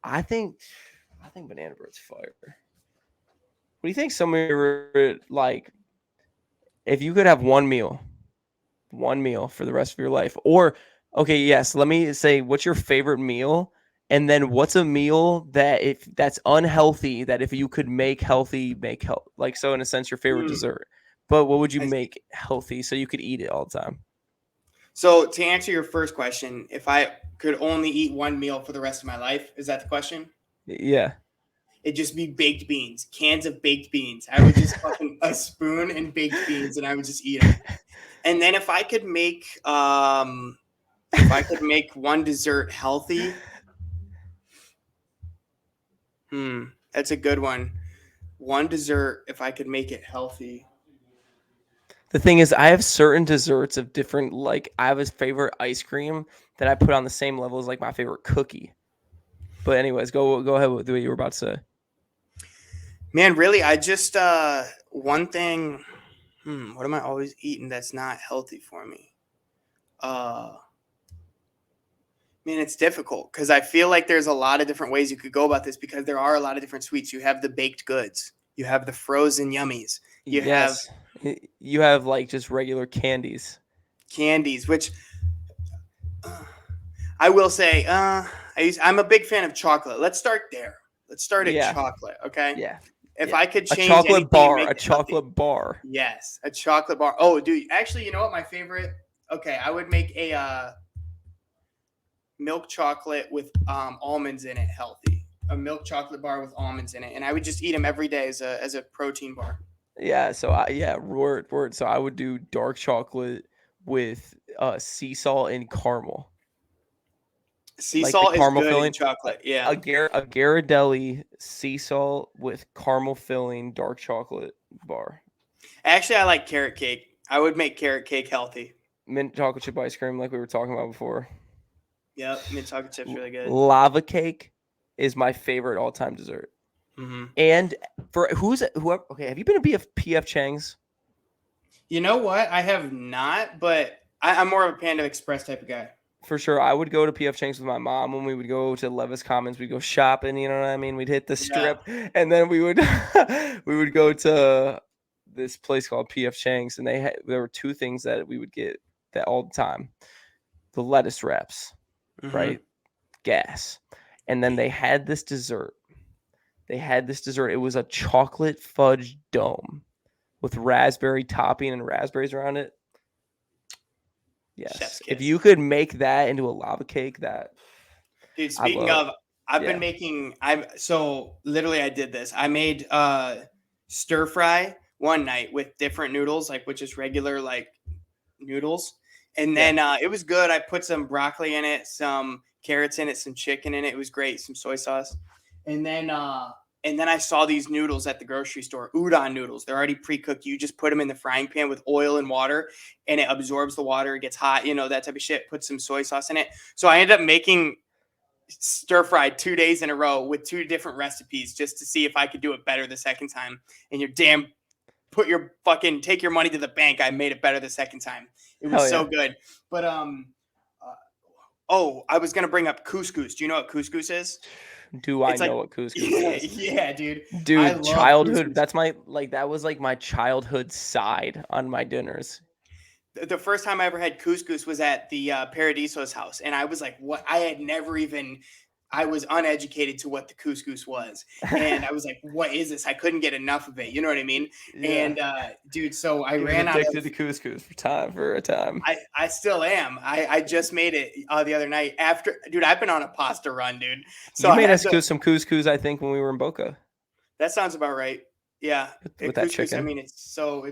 I think banana bread's fire. What do you think some of your like if you could have one meal for the rest of your life? Or okay, yes, let me say what's your favorite meal, and then what's a meal that if that's unhealthy that if you could make healthy, make health, like, so in a sense your favorite dessert. But what would you I see. make healthy so you could eat it all the time? So to answer your first question, if I could only eat one meal for the rest of my life, is that the question? Yeah. It'd just be baked beans, cans of baked beans. I would just fucking a spoon and baked beans, and I would just eat them. And then if I could make one dessert healthy, that's a good one. One dessert, if I could make it healthy. The thing is, I have certain desserts of different, like, I have a favorite ice cream that I put on the same level as, like, my favorite cookie. But anyways, go ahead with what you were about to say. Man, really, I just, one thing, what am I always eating that's not healthy for me? Man, it's difficult because I feel like there's a lot of different ways you could go about this because there are a lot of different sweets. You have the baked goods, you have the frozen yummies, you have Yes. You have, like, just regular candies. candies, which I will say, I'm a big fan of chocolate. Let's start there. Let's start at Yeah. chocolate, okay? Yeah. If Yeah. I could A change chocolate anything and bar. make A it healthy, chocolate bar. yes, a chocolate bar. Oh, dude, actually, you know what? My favorite. Okay, I would make a milk chocolate with almonds in it, healthy. A milk chocolate bar with almonds in it, and I would just eat them every day as a protein bar. Yeah. So, word. So I would do dark chocolate with sea salt and caramel. Sea Like the salt is caramel good in filling. chocolate. A Yeah. Ghirardelli sea salt with caramel filling dark chocolate bar. Actually, I like carrot cake. I would make carrot cake healthy. Mint chocolate chip ice cream, like we were talking about before. Yep, mint chocolate chip's really good. Lava cake is my favorite all-time dessert. Mm-hmm. And for whoever, okay, have you been to PF Chang's? You know what? I have not, but I'm more of a Panda Express type of guy. For sure, I would go to PF Chang's with my mom when we would go to Levis Commons. We'd go shopping, you know what I mean? We'd hit the strip, and then we would we would go to this place called PF Chang's, and there were two things that we would get that all the time: the lettuce wraps, right? Gas, and then they had this dessert. It was a chocolate fudge dome with raspberry topping and raspberries around it. Yes. If you could make that into a lava cake, dude, speaking of, I've been making, I did this. I made stir fry one night with different noodles, like with just regular like noodles. And then it was good. I put some broccoli in it, some carrots in it, some chicken in it. It was great. Some soy sauce. And then I saw these noodles at the grocery store, udon noodles. They're already pre-cooked. You just put them in the frying pan with oil and water, and it absorbs the water. It gets hot, that type of shit. Put some soy sauce in it. So I ended up making stir fried 2 days in a row with two different recipes just to see if I could do it better the second time. And take your money to the bank. I made it better the second time. It was so good. But I was gonna bring up couscous. Do you know what couscous is? Do I know what couscous is? Yeah, dude. Dude, childhood. That's that was like my childhood side on my dinners. The first time I ever had couscous was at the Paradiso's house, and I was like, "What?" I was uneducated to what the couscous was, and I was like, "What is this?" I couldn't get enough of it. You know what I mean? Yeah. And dude, so I ran addicted to couscous for a time. I still am. I just made it the other night. Dude, I've been on a pasta run, dude. So you made us some couscous, I think, when we were in Boca. That sounds about right. Yeah, with that chicken. I mean, it's so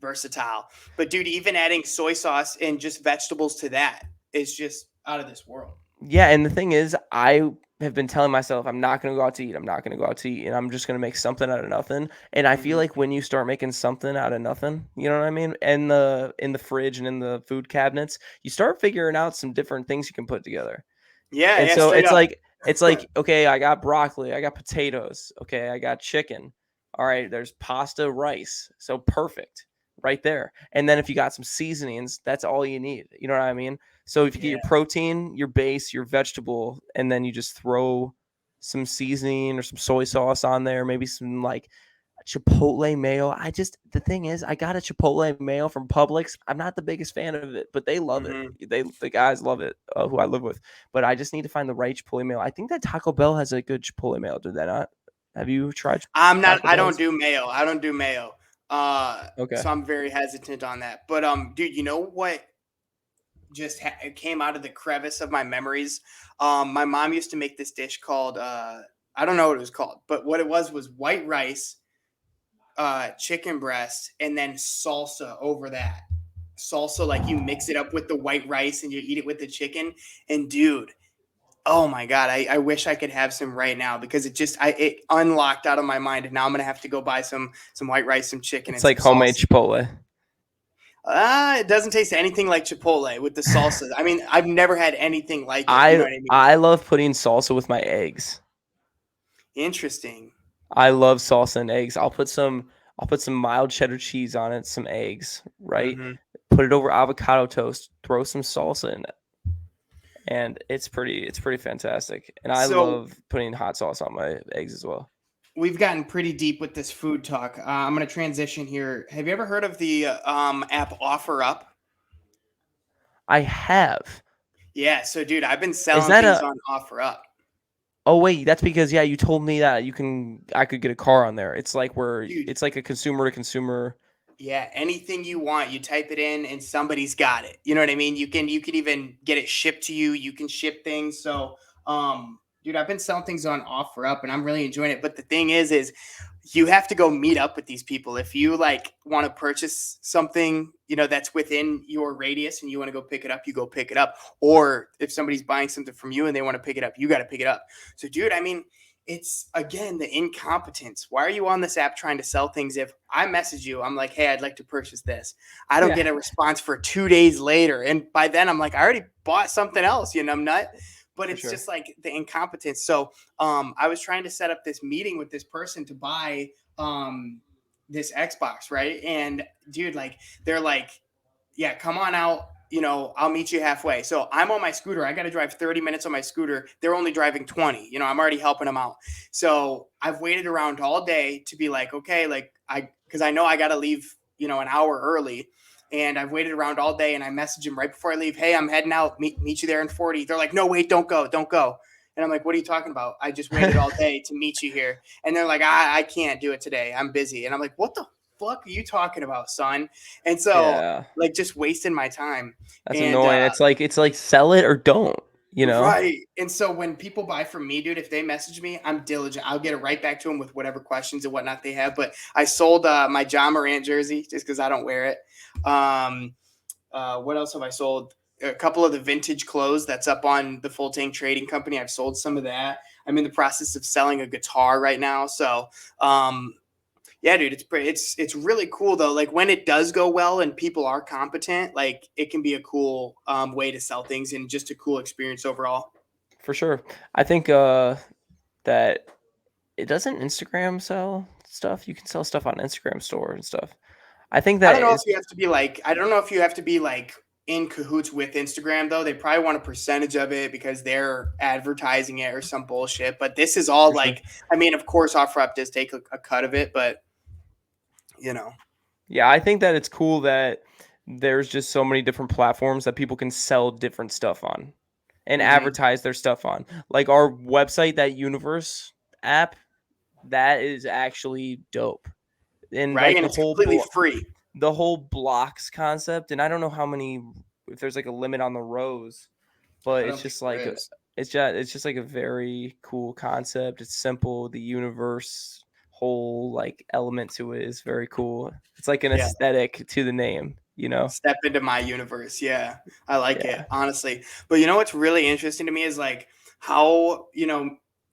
versatile. But dude, even adding soy sauce and just vegetables to that is just out of this world. Yeah, and the thing is, I have been telling myself I'm not going to go out to eat. I'm not going to go out to eat, and I'm just going to make something out of nothing. And I feel like when you start making something out of nothing, you know what I mean? In the fridge and in the food cabinets, you start figuring out some different things you can put together. Yeah, and so it's like okay, I got broccoli, I got potatoes, okay, I got chicken. All right, there's pasta, rice, so perfect right there. And then if you got some seasonings, that's all you need. You know what I mean? So if you get your protein, your base, your vegetable, and then you just throw some seasoning or some soy sauce on there, maybe some like Chipotle mayo. The thing is, I got a Chipotle mayo from Publix. I'm not the biggest fan of it, but they love it. The guys love it, who I live with. But I just need to find the right Chipotle mayo. I think that Taco Bell has a good Chipotle mayo. Did that not? Have you tried? I don't do mayo. Okay. So I'm very hesitant on that. But dude, you know what just it came out of the crevice of my memories. My mom used to make this dish called I don't know what it was called, but what it was white rice, chicken breast, and then salsa over that. Salsa, like you mix it up with the white rice and you eat it with the chicken. And dude, oh my god, I wish I could have some right now because it unlocked out of my mind, and now I'm gonna have to go buy some white rice, some chicken, It's and some like homemade salsa. Chipotle. It doesn't taste anything like Chipotle with the salsa. I mean, I've never had anything like it. You know I what I mean? I love putting salsa with my eggs. Interesting. I love salsa and eggs. I'll put some mild cheddar cheese on it, some eggs, right? Hmm. Put it over avocado toast, throw some salsa in it. And it's pretty fantastic. And I So love putting hot sauce on my eggs as well. we've gotten pretty deep with this food talk. I'm gonna transition here. Have you ever heard of the app OfferUp? I have. Yeah. So, dude, I've been Is selling that things a on OfferUp. Oh wait, that's because yeah, you told me that I could get a car on there. It's like where Dude, it's like a consumer to consumer. yeah, anything you want, you type it in and somebody's got it. You know what I mean? You can even get it shipped to you. You can ship things. So, dude, I've been selling things on OfferUp and I'm really enjoying it. But the thing is you have to go meet up with these people. If you like want to purchase something, that's within your radius and you want to go pick it up, you go pick it up. Or if somebody's buying something from you and they want to pick it up, you got to pick it up. So, dude, I mean, it's again the incompetence. Why are you on this app trying to sell things? If I message you, I'm like, hey, I'd like to purchase this. I don't Yeah, get a response for 2 days later. And by then I'm like, I already bought something else, I'm nut. But for it's sure. just like the incompetence. So I was trying to set up this meeting with this person to buy this Xbox, right? And dude, like they're like, yeah, come on out. I'll meet you halfway. So I'm on my scooter. I got to drive 30 minutes on my scooter. They're only driving 20. I'm already helping them out. So I've waited around all day to be like, okay, like because I know I got to leave, an hour early. And I've waited around all day and I message them right before I leave. Hey, I'm heading out. Meet you there in 40. They're like, no, wait, don't go. Don't go. And I'm like, what are you talking about? I just waited all day to meet you here. And they're like, I can't do it today. I'm busy. And I'm like, what the fuck are you talking about, son? And so Yeah, like just wasting my time. that's And annoying. It's like sell it or don't. You know. right. And so when people buy from me, dude, if they message me, I'm diligent. I'll get it right back to them with whatever questions and whatnot they have. But I sold my John Morant jersey just because I don't wear it. What else have I sold? A couple of the vintage clothes that's up on the Full Tank Trading Company. I've sold some of that. I'm in the process of selling a guitar right now. So yeah, dude, it's really cool though. Like when it does go well and people are competent, like it can be a cool way to sell things and just a cool experience overall. For sure. I think that it doesn't Instagram sell stuff. You can sell stuff on Instagram store and stuff. I think I that don't know if is you have to be like I don't know if you have to be like in cahoots with Instagram though. They probably want a percentage of it because they're advertising it or some bullshit. But this is all for sure. like I mean, of course OfferUp does take a cut of it, but you know. Yeah, I think that it's cool that there's just so many different platforms that people can sell different stuff on and Mhm. advertise their stuff on. Like our website, that Universe app, that is actually dope. And Right? like And it's completely free. the whole blocks concept, and I don't know how many, if there's like a limit on the rows, but I it's don't think just there like is. it's just like a very cool concept. It's simple. The universe whole like element to it is very cool. It's like an Yeah. aesthetic to the name, you know? Step into my universe. Yeah. I like it, Yeah, honestly. But you know what's really interesting to me is like how,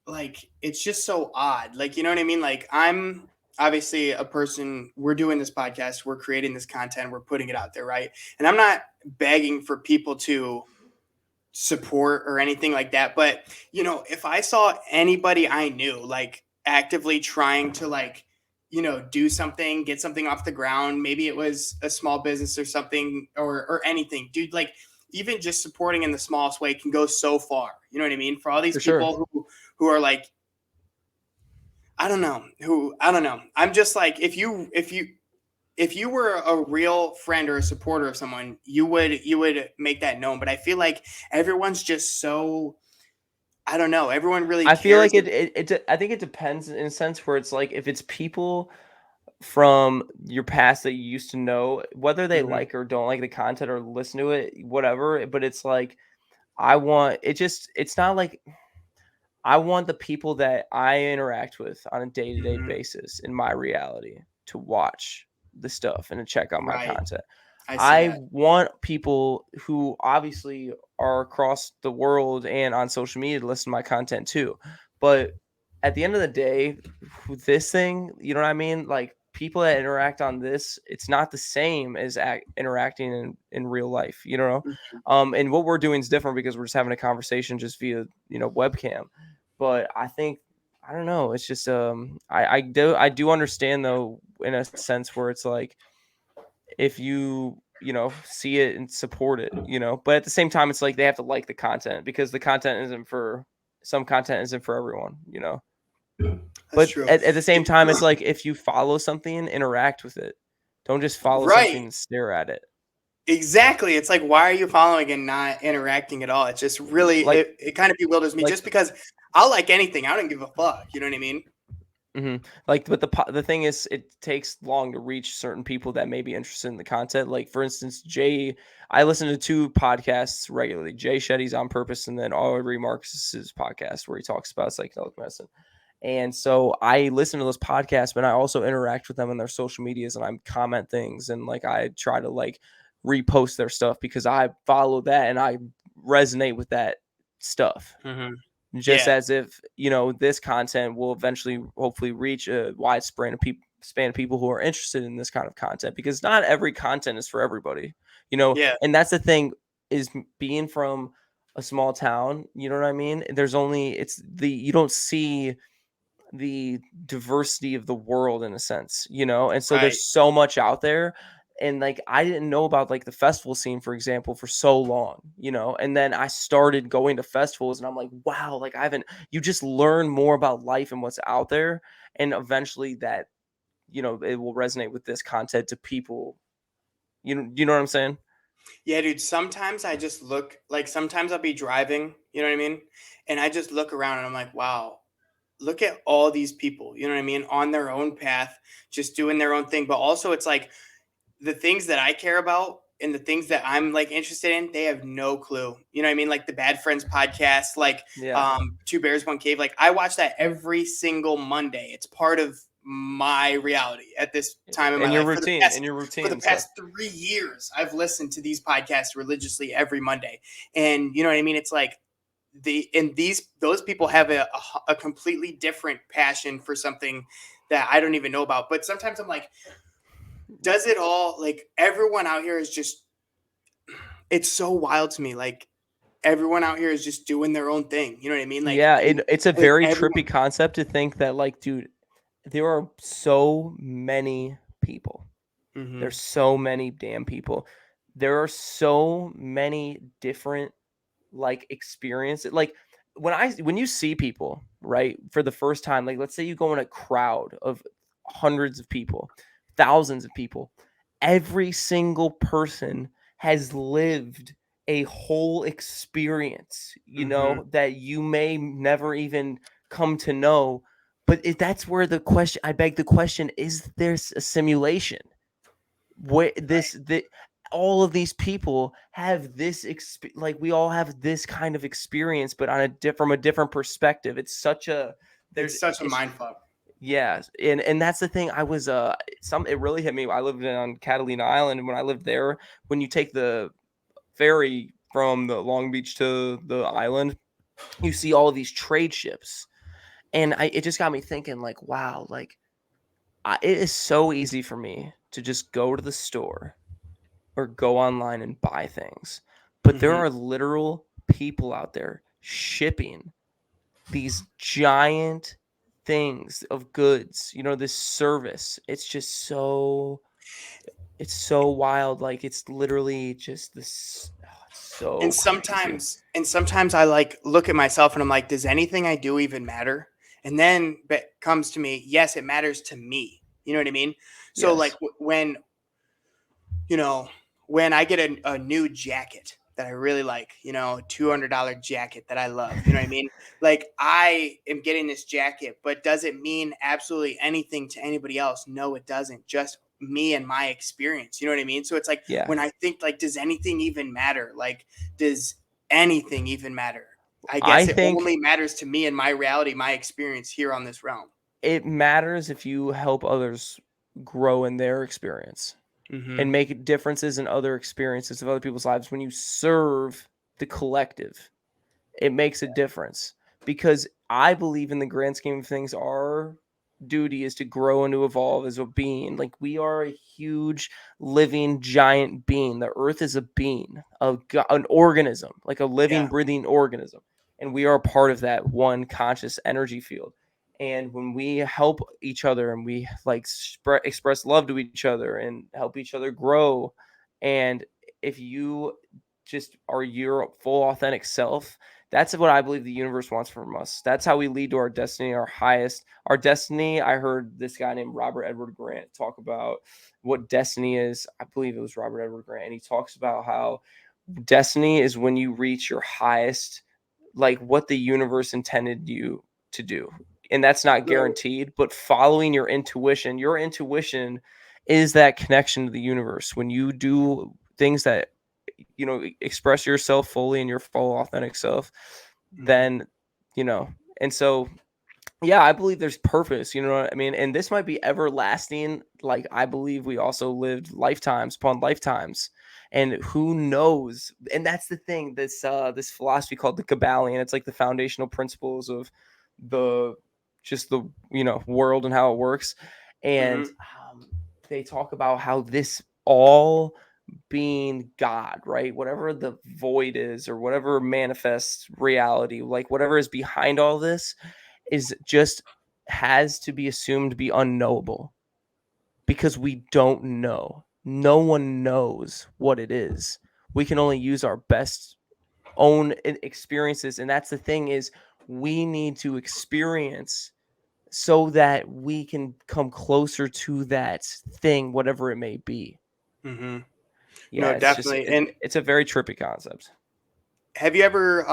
like it's just so odd. Like, you know what I mean? Like I'm obviously a person, we're doing this podcast, we're creating this content, we're putting it out there, right? And I'm not begging for people to support or anything like that. But, if I saw anybody I knew like actively trying to like, do something, get something off the ground, maybe it was a small business or something or anything, dude, like even just supporting in the smallest way can go so far. You know what I mean? For all these for sure. people who are like, I don't know. I'm just like, if you were a real friend or a supporter of someone, you would make that known. But I feel like everyone's just so I don't know. Everyone really I feel cares. like I think it depends in a sense where it's like if it's people from your past that you used to know, whether they Mhm. like or don't like the content or listen to it, whatever. But it's like, I want it just, it's not like, I want the people that I interact with on a day-to-day Mhm. basis in my reality to watch the stuff and to check out my Right. content. I see I that. want people who obviously are across the world and on social media to listen to my content too. But at the end of the day, with this thing, you know what I mean? Like, people that interact on this, it's not the same as interacting in real life, you know? Mhm. And what we're doing is different because we're just having a conversation just via, webcam. But I think, I don't know, it's just I do understand though, in a sense where it's like, if you see it and support it, but at the same time it's like they have to like the content, because the content isn't for some content isn't for everyone, That's but true. at the same time it's like, if you follow something, interact with it. Don't just follow something Right. and stare at it. Exactly. It's like, why are you following and not interacting at all? It's just really, like it kind of bewilders me, like just because I'll like anything. I don't give a fuck. You know what I mean? Like, but the thing is, it takes long to reach certain people that may be interested in the content. Like, for instance, I listen to two podcasts regularly: Jay Shetty's On Purpose, and then Aubrey Marcus's podcast, where he talks about psychedelic medicine. And so I listen to those podcasts, but I also interact with them on their social medias, and I comment things, and like, I try to like repost their stuff because I follow that and I resonate with that stuff. Mm-hmm. Just Yeah. as if, this content will eventually hopefully reach a wide span of people who are interested in this kind of content, because not every content is for everybody, Yeah. and that's the thing, is being from a small town, you know what I mean? You don't see the diversity of the world, in a sense, and so Right. there's so much out there. And like, I didn't know about like the festival scene, for example, for so long, and then I started going to festivals, and I'm like, wow, like, I haven't you just learn more about life and what's out there, and eventually that, it will resonate with this content to people, you know what I'm saying? Yeah, dude. Sometimes I just look, like, sometimes I'll be driving, you know what I mean? And I just look around and I'm like, wow, look at all these people, you know what I mean? On their own path, just doing their own thing. But also, it's like, the things that I care about and the things that I'm like interested in, they have no clue. You know what I mean? Like the Bad Friends podcast, like Yeah. Two Bears, One Cave. Like, I watch that every single Monday. It's part of my reality at this time in my In your life. routine, For the and stuff. past 3 years, I've listened to these podcasts religiously every Monday. And you know what I mean? It's like, those people have a completely different passion for something that I don't even know about. But sometimes I'm like, does it all, like, everyone out here is just, it's so wild to me, like, everyone out here is just doing their own thing, you know what I mean? Yeah, it's a Like very everyone. trippy concept to think that, like, dude, there are so many people. Mhm. There's so many damn people. There are so many different, like, experiences. Like, when you see people, right, for the first time, like, let's say you go in a crowd of hundreds of people, thousands of people, every single person has lived a whole experience, Mhm. that you may never even come to know. But that's where I beg the question: is this a simulation? Where all of these people have this like, we all have this kind of experience, but on from a different perspective. It's such a there's It's such a it's mind fuck. Yeah, and that's the thing. I was it really hit me. I lived on Catalina Island, and when I lived there, when you take the ferry from the Long Beach to the island, you see all of these trade ships, and it just got me thinking, like, wow, like, it is so easy for me to just go to the store or go online and buy things. But there Mhm. are literal people out there shipping these giant things of goods, this service. It's so wild. Like, it's literally just this. Oh, it's And so crazy. sometimes I, like, look at myself and I'm like, does anything I do even matter? And then it comes to me, yes, it matters to me. You know what I mean? So, like, Yes. when, you know, when I get a new jacket, that I really like, $200 jacket that I love. You know what I mean? Like, I am getting this jacket, but does it mean absolutely anything to anybody else? No, it doesn't. Just me and my experience. You know what I mean? So it's like Yeah. when I think, like, does anything even matter? Like, does anything even matter? I I guess it think only matters to me and my reality, my experience here on this realm. it matters if you help others grow in their experience Mm-hmm. and make differences in other experiences of other people's lives. When you serve the collective, it makes a difference, because I believe in the grand scheme of things, our duty is to grow and to evolve as a being. Like, we are a huge living giant being. The earth is a being, an organism, like a living, Yeah. breathing organism. And we are a part of that one conscious energy field. And when we help each other and we like express love to each other and help each other grow, and if you just are your full authentic self, that's what I believe the universe wants from us. That's how we lead to our destiny, our destiny. I heard this guy named Robert Edward Grant talk about what destiny is. I believe it was Robert Edward Grant. And he talks about how destiny is when you reach your highest, like what the universe intended you to do. And that's not So, guaranteed, but following your intuition is that connection to the universe. When you do things that, express yourself fully in your full authentic self, mhm. then, and so, yeah, I believe there's purpose, you know what I mean? And this might be everlasting. Like, I believe we also lived lifetimes upon lifetimes. And who knows? And that's the thing, this philosophy called the Kabbalion. It's like the foundational principles of the just the world and how it works. And Mhm. they talk about how this all being God, right? Whatever the void is, or whatever manifests reality, like whatever is behind all this, is just has to be assumed to be unknowable, because we don't know. No one knows what it is. We can only use our best own experiences, and that's the thing, is we need to experience so that we can come closer to that thing, whatever it may be. Mhm. Yeah, No, definitely. And it's a very trippy concept. have you ever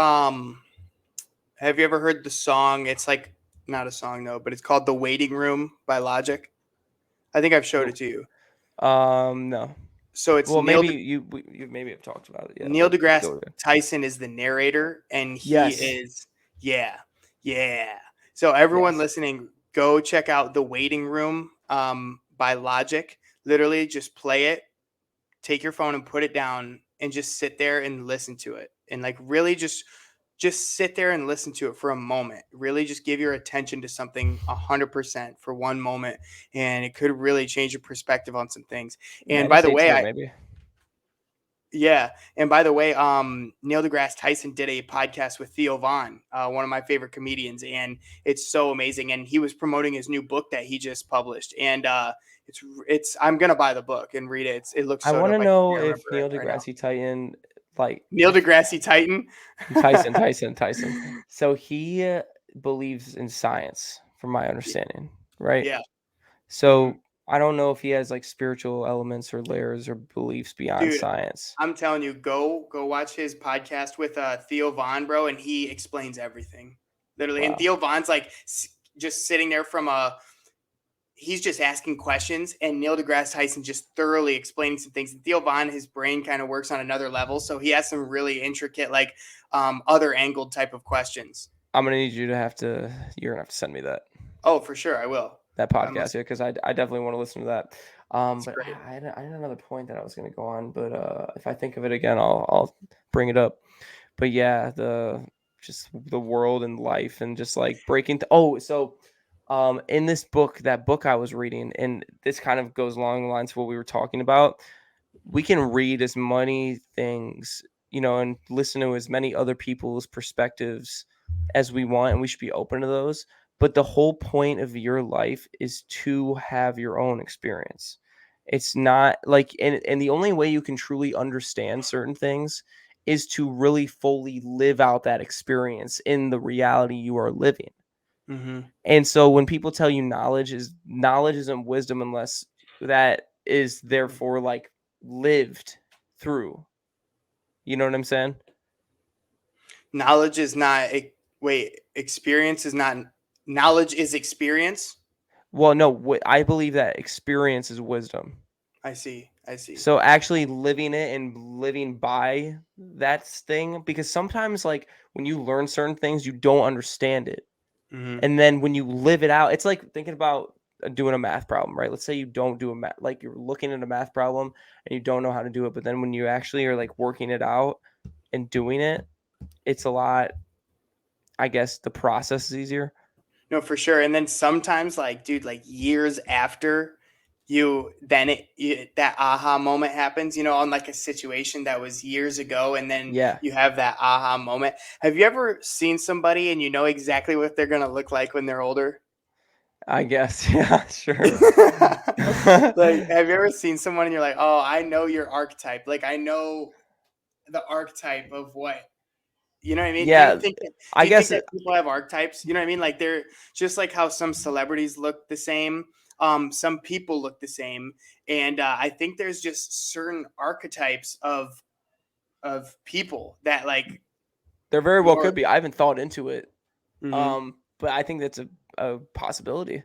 heard the song? It's like not a song though, but it's called "The Waiting Room" by Logic. I think I've showed it to you. No. So it's Well, maybe you maybe have talked about it, yeah, Neil but deGrasse go ahead. Tyson is the narrator, and he Yes. is, yeah, yeah. So everyone Yes. listening, go check out "The Waiting Room" by Logic. Literally, just play it. Take your phone and put it down, and just sit there and listen to it, and like really just sit there and listen to it for a moment. Really, just give your attention to something 100% for one moment, and it could really change your perspective on some things. And by the Meditate way, to it, maybe. Neil deGrasse Tyson did a podcast with Theo Vaughn, one of my favorite comedians, and it's so amazing. And he was promoting his new book that he just published, and it's I'm gonna buy the book and read it. It looks I so want dope. to I know can't if remember it Neil right now. deGrasse Tyson, like, Neil deGrasse Titan. Tyson. So he believes in science, from my understanding, right? Yeah. Hmm. So I don't know if he has like spiritual elements or layers or beliefs beyond Dude, science. I'm telling you, go watch his podcast with Theo Vaughn, bro, and he explains everything, literally. And Wow. Theo Vaughn's like just sitting there from a he's just asking questions, and Neil deGrasse Tyson just thoroughly explaining some things. And Theo Vaughn, his brain kind of works on another level, so he has some really intricate, like other angled type of questions. I'm gonna need you're gonna have to send me Oh, for sure, I will. that I podcast, must. yeah, because I definitely want to listen to that. It's But great. I had another point that I was gonna go on, but if I think of it again, I'll bring it up. But yeah, the world and life and just like in this book, that book I was reading, and this kind of goes along the lines of what we were talking about. We can read as many things, and listen to as many other people's perspectives as we want, and we should be open to those. But the whole point of your life is to have your own experience. It's not like, and the only way you can truly understand certain things is to really fully live out that experience in the reality you are living. Mm-hmm. And so when people tell you knowledge isn't wisdom unless that is therefore like lived through, You know what I'm saying? Knowledge is not experience is not knowledge is experience. Well, no, I believe that experience is wisdom. I see. So actually living it and living by that thing, because sometimes like when you learn certain things, you don't understand it. Mm-hmm. And then when you live it out, it's like thinking about doing a math problem, right? Let's say you don't do a math, like you're looking at a math problem and you don't know how to do it. But then when you actually are like working it out and doing it, it's a lot, I guess the process is easier. No, for sure. And then sometimes, like, dude, like years after that aha moment happens, on like a situation that was years ago, and then Yeah, you have that aha moment. Have you ever seen somebody and you know exactly what they're gonna look like when they're older? I guess. Yeah, sure. Like, have you ever seen someone and you're like, oh, I know your archetype. Like, I know the archetype of what. You know what I mean? Do you Yeah, think that I guess people have archetypes? You know what I mean? Like they're just like how some celebrities look the same. Some people look the same, and I think there's just certain archetypes of people that like. there very well More. could be. I haven't thought into it. Mhm. But I think that's a possibility.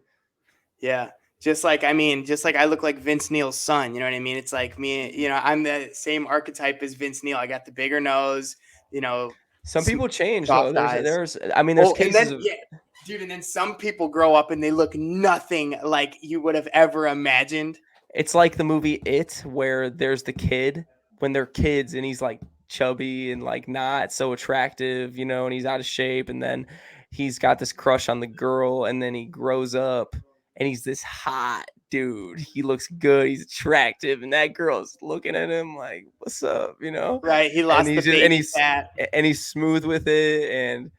Yeah, just like I look like Vince Neil's son. You know what I mean? It's like me. I'm the same archetype as Vince Neil. I got the bigger nose. You know, Some people change though. soft eyes. I mean there's Oh, and cases then of yeah, dude, and then some people grow up and they look nothing like you would have ever imagined. it's like the movie It, where there's the kid when they're kids and he's like chubby and like not so attractive, and he's out of shape, and then he's got this crush on the girl, and then he grows up and he's this hot dude. He looks good, he's attractive, and that girl's looking at him like, "What's up?" Right? He And lost the he's just and baby he's fat. and he's smooth with it, and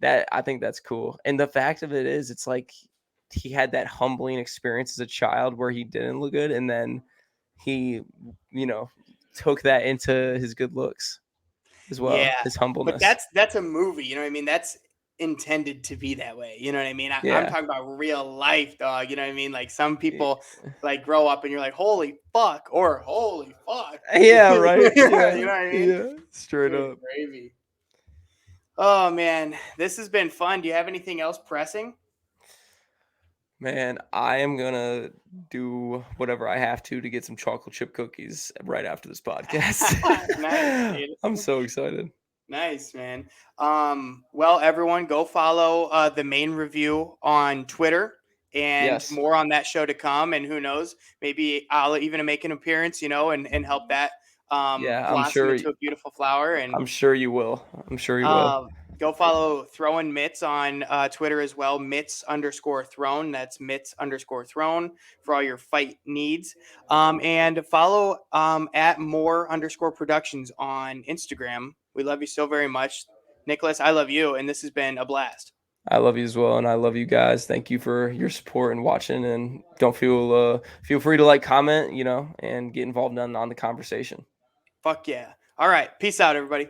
that I think that's cool. And the fact of it is, it's like he had that humbling experience as a child where he didn't look good, and then he, you know, took that into his good looks as well, Yeah, his but humbleness. that's a movie. You know what I mean? That's intended to be that way. You know what I mean? I'm Yeah. talking about real life, dog. You know what I mean? Like some people like grow up and you're like, holy fuck, or holy fuck. Yeah, right. You know Yeah. what I mean? Yeah. Straight Good up. gravy. Oh man, this has been fun. Do you have anything else pressing? Man, I am gonna do whatever I have to get some chocolate chip cookies right after this podcast. Nice, dude. I'm so excited. Nice, man. Well, everyone, go follow the main review on Twitter, and Yes. more on that show to come. And who knows, maybe I'll even make an appearance, and help that Yeah, blossom into a beautiful flower. And I'm sure you will. I'm sure you will. go follow Throwing Mitts on Twitter as well. Mitts_throne. That's Mitts_throne for all your fight needs. And follow at more_productions on Instagram. We love you so very much. Nicholas, I love you. And this has been a blast. I love you as well, and I love you guys. Thank you for your support and watching. And don't feel free to like, comment, and get involved on the conversation. Fuck yeah. All right. Peace out, everybody.